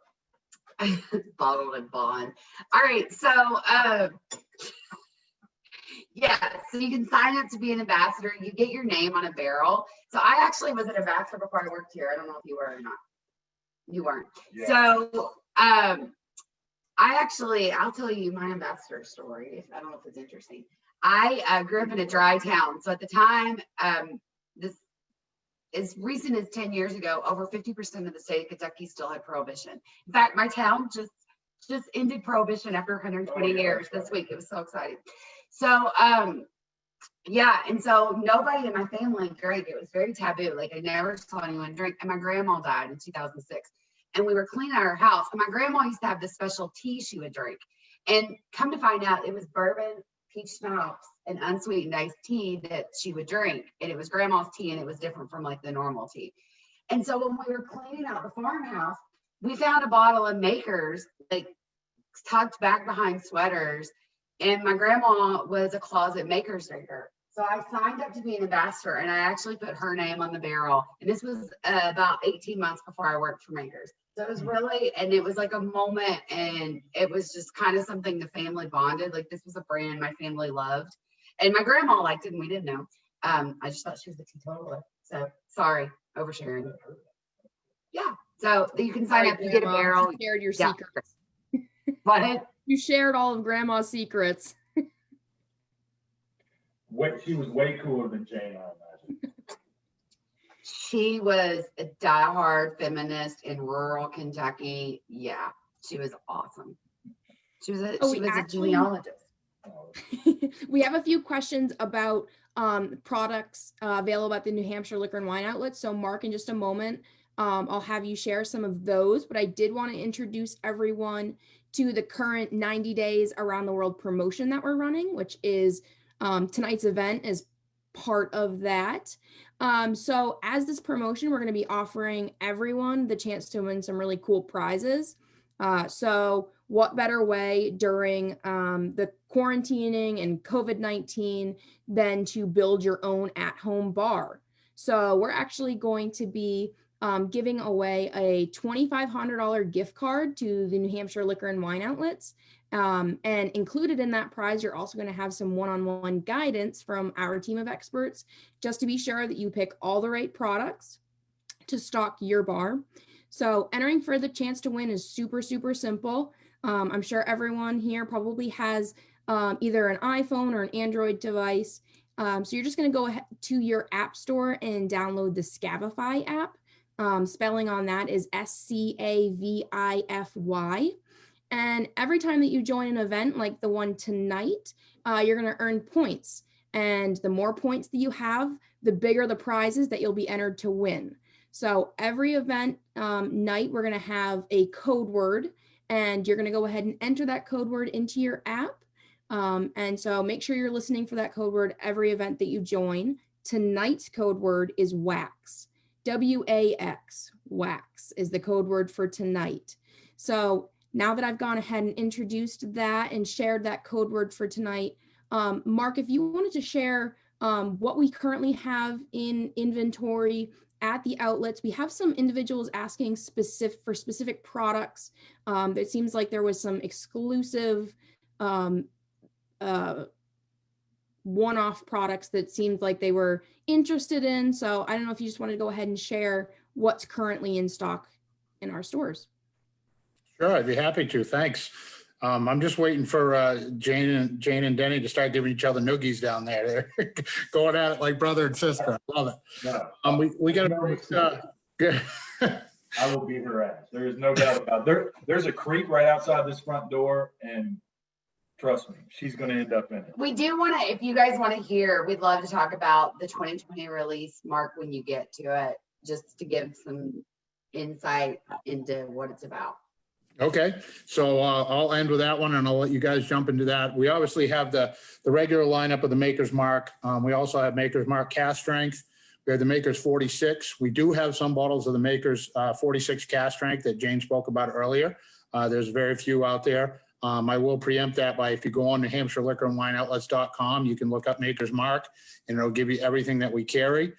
Speaker 2: Bottled and bond. All right, so yeah, so you can sign up to be an ambassador. You get your name on a barrel. So I actually was an ambassador before I worked here. I don't know if you were or not. You weren't.
Speaker 3: Yeah.
Speaker 2: So I'll tell you my ambassador story. I don't know if it's interesting. I grew up in a dry town. So at the time, this as recent as 10 years ago, over 50% of the state of Kentucky still had prohibition. In fact, my town just ended prohibition after 120 years this week. It was so exciting. So yeah, and so nobody in my family drank. It was very taboo. Like I never saw anyone drink. And my grandma died in 2006. And we were cleaning out our house. And my grandma used to have this special tea she would drink. And come to find out, it was bourbon, peach schnapps, and unsweetened iced tea that she would drink. And it was grandma's tea, and it was different from like the normal tea. And so when we were cleaning out the farmhouse, we found a bottle of Makers, like tucked back behind sweaters. And my grandma was a closet Makers drinker. So I signed up to be an ambassador, and I actually put her name on the barrel. And this was about 18 months before I worked for Makers. So it was really, and it was like a moment, and it was just kind of something the family bonded. Like this was a brand my family loved, and my grandma liked it, and we didn't know. I just thought she was a teetotaler. So sorry, oversharing. Yeah. So you can sign up. You get a barrel.
Speaker 1: You shared your
Speaker 2: Yeah.
Speaker 1: secrets.
Speaker 2: What?
Speaker 1: You shared all of Grandma's secrets.
Speaker 3: She was way cooler than Jane, I imagine.
Speaker 2: She was a diehard feminist in rural Kentucky. Yeah, she was awesome. She was a genealogist.
Speaker 1: We have a few questions about products available at the New Hampshire Liquor and Wine Outlets. So Mark, in just a moment, I'll have you share some of those, but I did want to introduce everyone to the current 90 days around the world promotion that we're running, which is tonight's event is part of that. So as this promotion, we're going to be offering everyone the chance to win some really cool prizes. So what better way during the quarantining and COVID-19 than to build your own at-home bar? So we're actually going to be giving away a $2,500 gift card to the New Hampshire Liquor and Wine Outlets. And included in that prize, you're also going to have some one-on-one guidance from our team of experts, just to be sure that you pick all the right products to stock your bar. So entering for the chance to win is super, super simple. I'm sure everyone here probably has either an iPhone or an Android device. So you're just going to go ahead to your app store and download the Scavify app. Spelling on that is Scavify. And every time that you join an event like the one tonight, you're going to earn points. And the more points that you have, the bigger the prizes that you'll be entered to win. So every event night, we're going to have a code word, and you're going to go ahead and enter that code word into your app. And so make sure you're listening for that code word every event that you join. Tonight's code word is WAX. WAX. WAX is the code word for tonight. So now that I've gone ahead and introduced that and shared that code word for tonight, Mark, if you wanted to share what we currently have in inventory at the outlets, we have some individuals asking for specific products. It seems like there was some exclusive one-off products that seemed like they were interested in. So I don't know if you just want to go ahead and share what's currently in stock in our stores.
Speaker 4: Sure, I'd be happy to. Thanks. I'm just waiting for Jane and Denny to start giving each other noogies down there. They're going at it like brother and sister. I love it.
Speaker 3: No,
Speaker 4: we got to good.
Speaker 3: I will beat her ass. There is no doubt about it. There's a creek right outside this front door, and trust me, she's going to end up in it.
Speaker 2: We do want to, if you guys want to hear, we'd love to talk about the 2020 release, Mark, when you get to it, just to give some insight into what it's about.
Speaker 4: Okay, so I'll end with that one, and I'll let you guys jump into that. We obviously have the regular lineup of the Maker's Mark. We also have Maker's Mark Cast Strength. We have the Maker's 46. We do have some bottles of the Maker's 46 Cast Strength that Jane spoke about earlier. There's very few out there. I will preempt that by, if you go on New Hampshire Liquor and Wine Outlets.com, you can look up Maker's Mark, and it'll give you everything that we carry.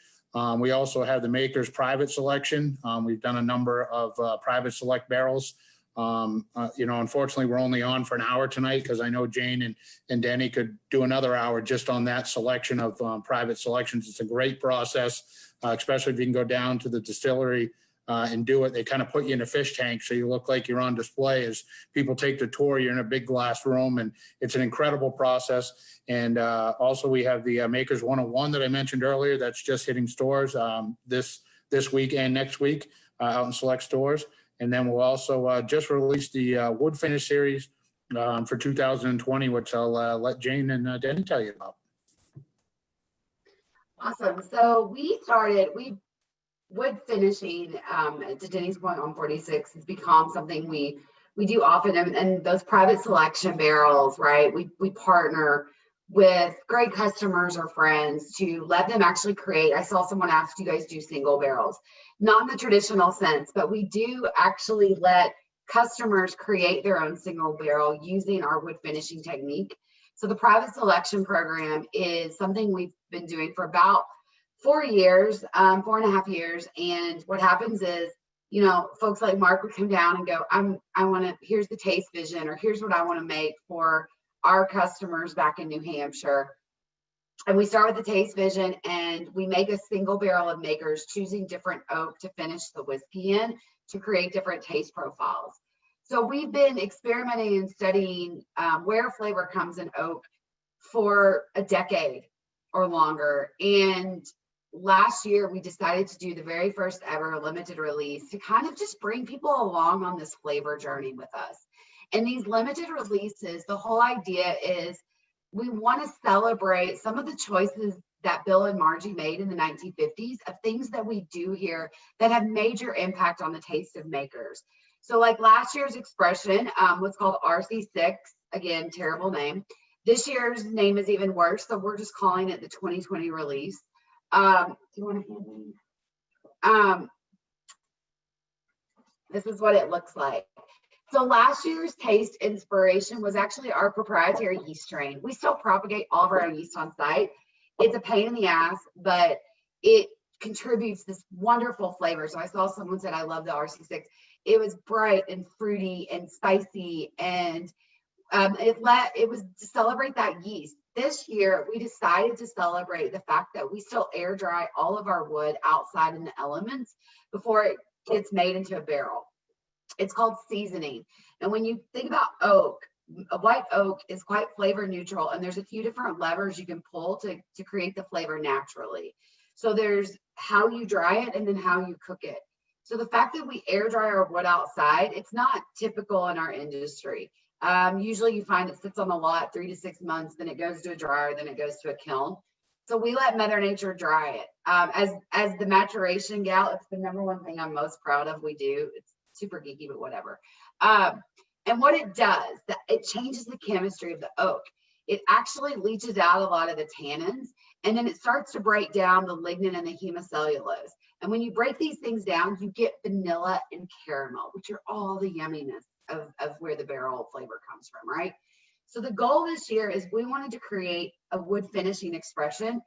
Speaker 4: We also have the Maker's Private Selection. We've done a number of private select barrels. Unfortunately, we're only on for an hour tonight because I know Jane and Denny could do another hour just on that selection of private selections. It's a great process, especially if you can go down to the distillery and do it. They kind of put you in a fish tank so you look like you're on display as people take the tour. You're in a big glass room, and it's an incredible process. And also we have the Makers 101 that I mentioned earlier. That's just hitting stores this week and next week out in select stores. And then we'll also just release the wood finish series for 2020, which I'll let Jane and Denny tell you about.
Speaker 2: Awesome. So wood finishing, to Denny's point on 46, has become something we do often. And those private selection barrels, right? We partner with great customers or friends to let them actually create. I saw someone ask, do you guys do single barrels? Not in the traditional sense, but we do actually let customers create their own single barrel using our wood finishing technique. So the private selection program is something we've been doing for about 4 years, 4.5 years. And what happens is, folks like Mark would come down and go, here's the taste vision, or here's what I want to make for our customers back in New Hampshire. And we start with the taste vision, and we make a single barrel of Makers, choosing different oak to finish the whiskey in to create different taste profiles. So we've been experimenting and studying where flavor comes in oak for a decade or longer. And last year, we decided to do the very first ever limited release to kind of just bring people along on this flavor journey with us. And these limited releases, the whole idea is we want to celebrate some of the choices that Bill and Margie made in the 1950s of things that we do here that have major impact on the taste of Makers. So like last year's expression was called RC6, again, terrible name. This year's name is even worse, so we're just calling it the 2020 release. Do you want to hand me? This is what it looks like. So last year's taste inspiration was actually our proprietary yeast strain. We still propagate all of our own yeast on site. It's a pain in the ass, but it contributes this wonderful flavor. So I saw someone said, I love the RC6. It was bright and fruity and spicy, and it was to celebrate that yeast. This year, we decided to celebrate the fact that we still air dry all of our wood outside in the elements before it gets made into a barrel. It's called seasoning. And when you think about oak, a white oak is quite flavor neutral, and there's a few different levers you can pull to create the flavor naturally. So there's how you dry it and then how you cook it. So the fact that we air dry our wood outside, it's not typical in our industry. Usually you find it sits on the lot 3 to 6 months, then it goes to a dryer, then it goes to a kiln. So we let Mother Nature dry it. As the maturation gal, it's the number one thing I'm most proud of we do. It's super geeky, but whatever. And what it does, it changes the chemistry of the oak. It actually leaches out a lot of the tannins, and then it starts to break down the lignin and the hemicellulose. And when you break these things down, you get vanilla and caramel, which are all the yumminess of where the barrel flavor comes from, right? So the goal this year is we wanted to create a wood finishing expression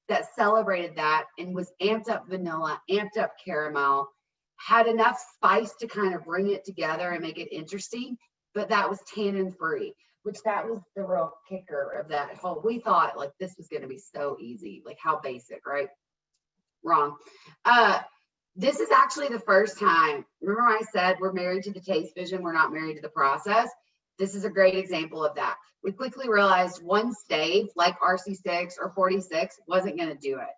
Speaker 2: that celebrated that and was amped up vanilla, amped up caramel, had enough spice to kind of bring it together and make it interesting, but that was tannin free, which that was the real kicker of that whole. We thought like this was going to be so easy, like how basic, right? Wrong. This is actually the first time. Remember I said we're married to the taste vision, we're not married to the process. This is a great example of that. We quickly realized one stave like RC6 or 46 wasn't going to do it,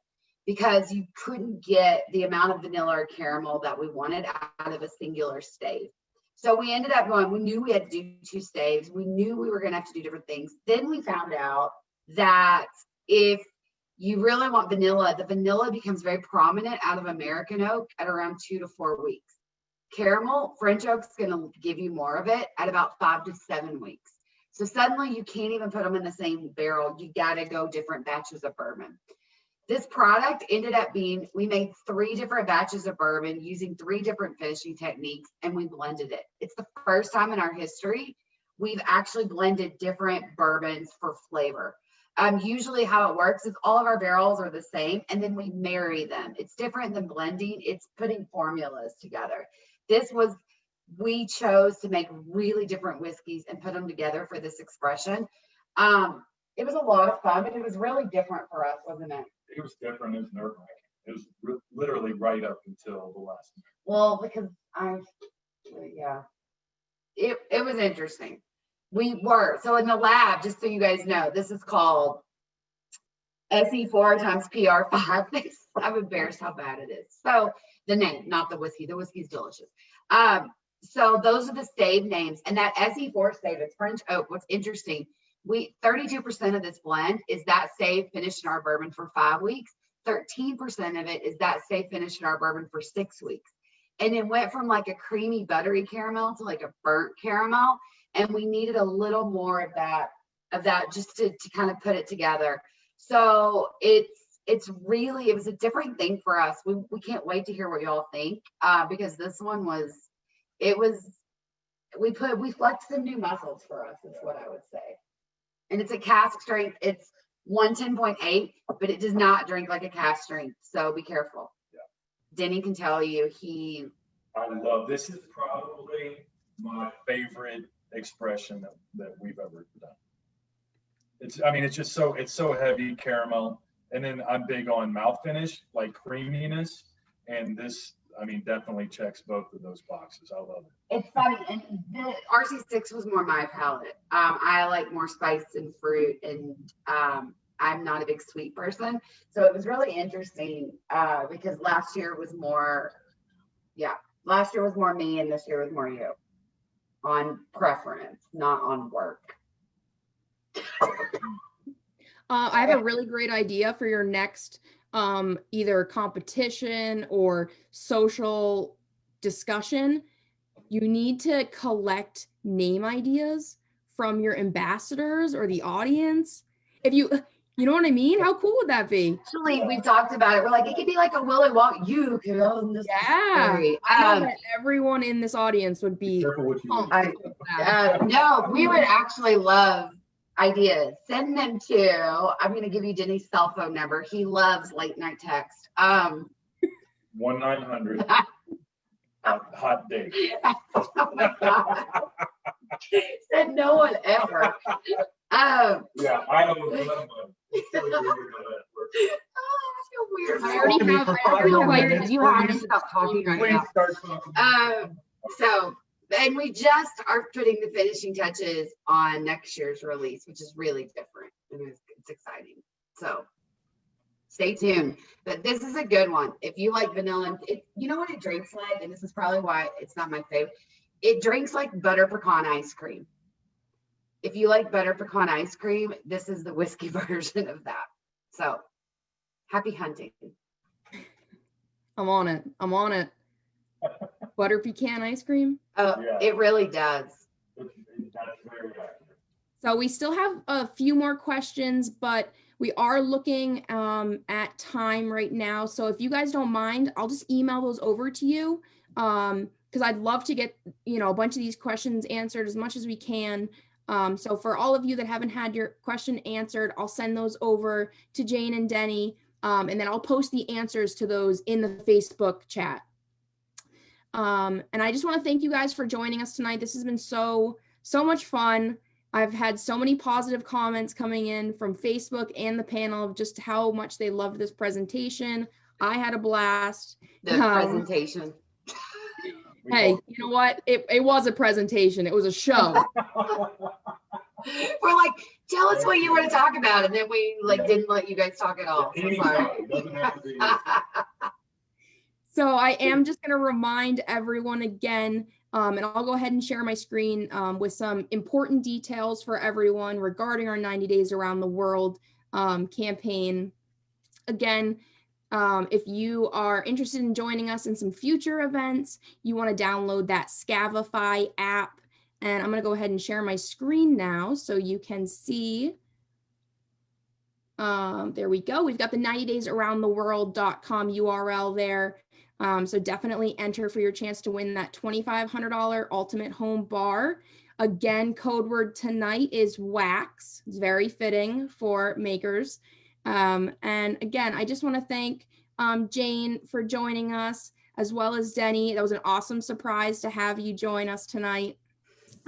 Speaker 2: because you couldn't get the amount of vanilla or caramel that we wanted out of a singular stave. So we ended up going, we knew we had to do 2 staves. We knew we were going to have to do different things. Then we found out that if you really want vanilla, the vanilla becomes very prominent out of American oak at around 2 to 4 weeks. Caramel, French oak's going to give you more of it at about 5 to 7 weeks. So suddenly you can't even put them in the same barrel. You got to go different batches of bourbon. This product ended up being, we made 3 different batches of bourbon using 3 different finishing techniques, and we blended it. It's the first time in our history we've actually blended different bourbons for flavor. Usually how it works is all of our barrels are the same, and then we marry them. It's different than blending. It's putting formulas together. This was we chose to make really different whiskeys and put them together for this expression. It was a lot of fun, but it was really different for us, wasn't it?
Speaker 3: It was different. It was nerve-wracking. It was literally right up until the last minute.
Speaker 2: Well, because yeah, it was interesting. So in the lab, just so you guys know, this is called SE4 times PR5. I'm embarrassed how bad it is. So the name, not the whiskey. The whiskey's delicious. So those are the stave names, and that SE4 stave, it's French oak. What's interesting, 32% of this blend is that stave finished in our bourbon for 5 weeks. 13% of it is that stave finished in our bourbon for 6 weeks. And it went from like a creamy, buttery caramel to like a burnt caramel. And we needed a little more of that just to kind of put it together. So it was a different thing for us. We can't wait to hear what y'all think, because this one we flexed some new muscles for us, is what I would say. And it's a cask strength. It's 110.8, but it does not drink like a cask strength. So be careful.
Speaker 3: Yeah.
Speaker 2: Denny can tell you
Speaker 3: I love this. Is probably my favorite expression that we've ever done. It's just so heavy caramel, and then I'm big on mouth finish, like creaminess, and this definitely checks both of those boxes. I love it.
Speaker 2: It's funny, and the RC6 was more my palate. I like more spice and fruit, and I'm not a big sweet person, so it was really interesting because last year was more me, and this year was more you, on preference, not on work.
Speaker 1: I have a really great idea for your next either competition or social discussion. You need to collect name ideas from your ambassadors or the audience. If you know what I mean? How cool would that be?
Speaker 2: Actually, we've talked about it. We're like, it could be like a Willy Wonka. You could own this.
Speaker 1: Yeah. I know that everyone in this audience would be.
Speaker 3: Careful what you
Speaker 2: No, we would actually love ideas. Send them to, I'm going to give you Denny's cell phone number. He loves late night text.
Speaker 3: 1-900 hot date.
Speaker 2: Oh my God. Said no one ever.
Speaker 3: Yeah, I don't know.
Speaker 2: I feel weird.
Speaker 1: I already have
Speaker 2: You have to stop talking right
Speaker 3: Please
Speaker 2: now.
Speaker 3: start talking.
Speaker 2: And we just are putting the finishing touches on next year's release, which is really different. And it's exciting. So stay tuned. But this is a good one. If you like vanilla, you know what it drinks like? And this is probably why it's not my favorite. It drinks like butter pecan ice cream. If you like butter pecan ice cream, this is the whiskey version of that. So happy hunting.
Speaker 1: I'm on it. Butter pecan ice cream.
Speaker 2: Oh,
Speaker 3: Yeah.
Speaker 2: It really does.
Speaker 3: That's very accurate.
Speaker 1: So we still have a few more questions, but we are looking at time right now. So if you guys don't mind, I'll just email those over to you because I'd love to get a bunch of these questions answered as much as we can. So for all of you that haven't had your question answered, I'll send those over to Jane and Denny, and then I'll post the answers to those in the Facebook chat. And I just want to thank you guys for joining us tonight. This has been so much fun. I've had so many positive comments coming in from Facebook and the panel of just how much they loved this presentation. I had a blast.
Speaker 2: The presentation.
Speaker 1: Hey, you know what? It was a presentation. It was a show.
Speaker 2: We're like, tell us what you want to talk about, and then we didn't let you guys talk at all. So sorry.
Speaker 1: So I am just going to remind everyone again, and I'll go ahead and share my screen with some important details for everyone regarding our 90 Days Around the World campaign. Again, if you are interested in joining us in some future events, you want to download that Scavify app. And I'm going to go ahead and share my screen now so you can see. There we go. We've got the 90daysaroundtheworld.com URL there. So definitely enter for your chance to win that $2,500 Ultimate Home Bar. Again, code word tonight is wax. It's very fitting for makers. And again, I just want to thank Jane for joining us, as well as Denny. That was an awesome surprise to have you join us tonight.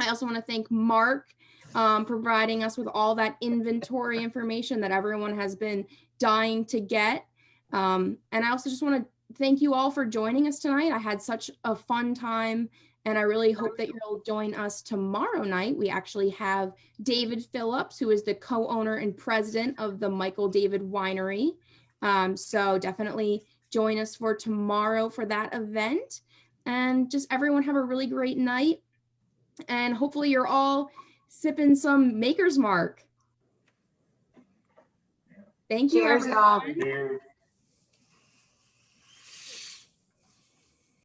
Speaker 1: I also want to thank Mark providing us with all that inventory information that everyone has been dying to get. And I also just want to thank you all for joining us tonight. I had such a fun time, and I really hope that you'll join us tomorrow night. We actually have David Phillips, who is the co-owner and president of the Michael David Winery. So definitely join us for tomorrow for that event. And just everyone have a really great night. And hopefully you're all sipping some Maker's Mark. Thank you,
Speaker 2: Cheers, y'all.
Speaker 1: everyone.
Speaker 3: Here.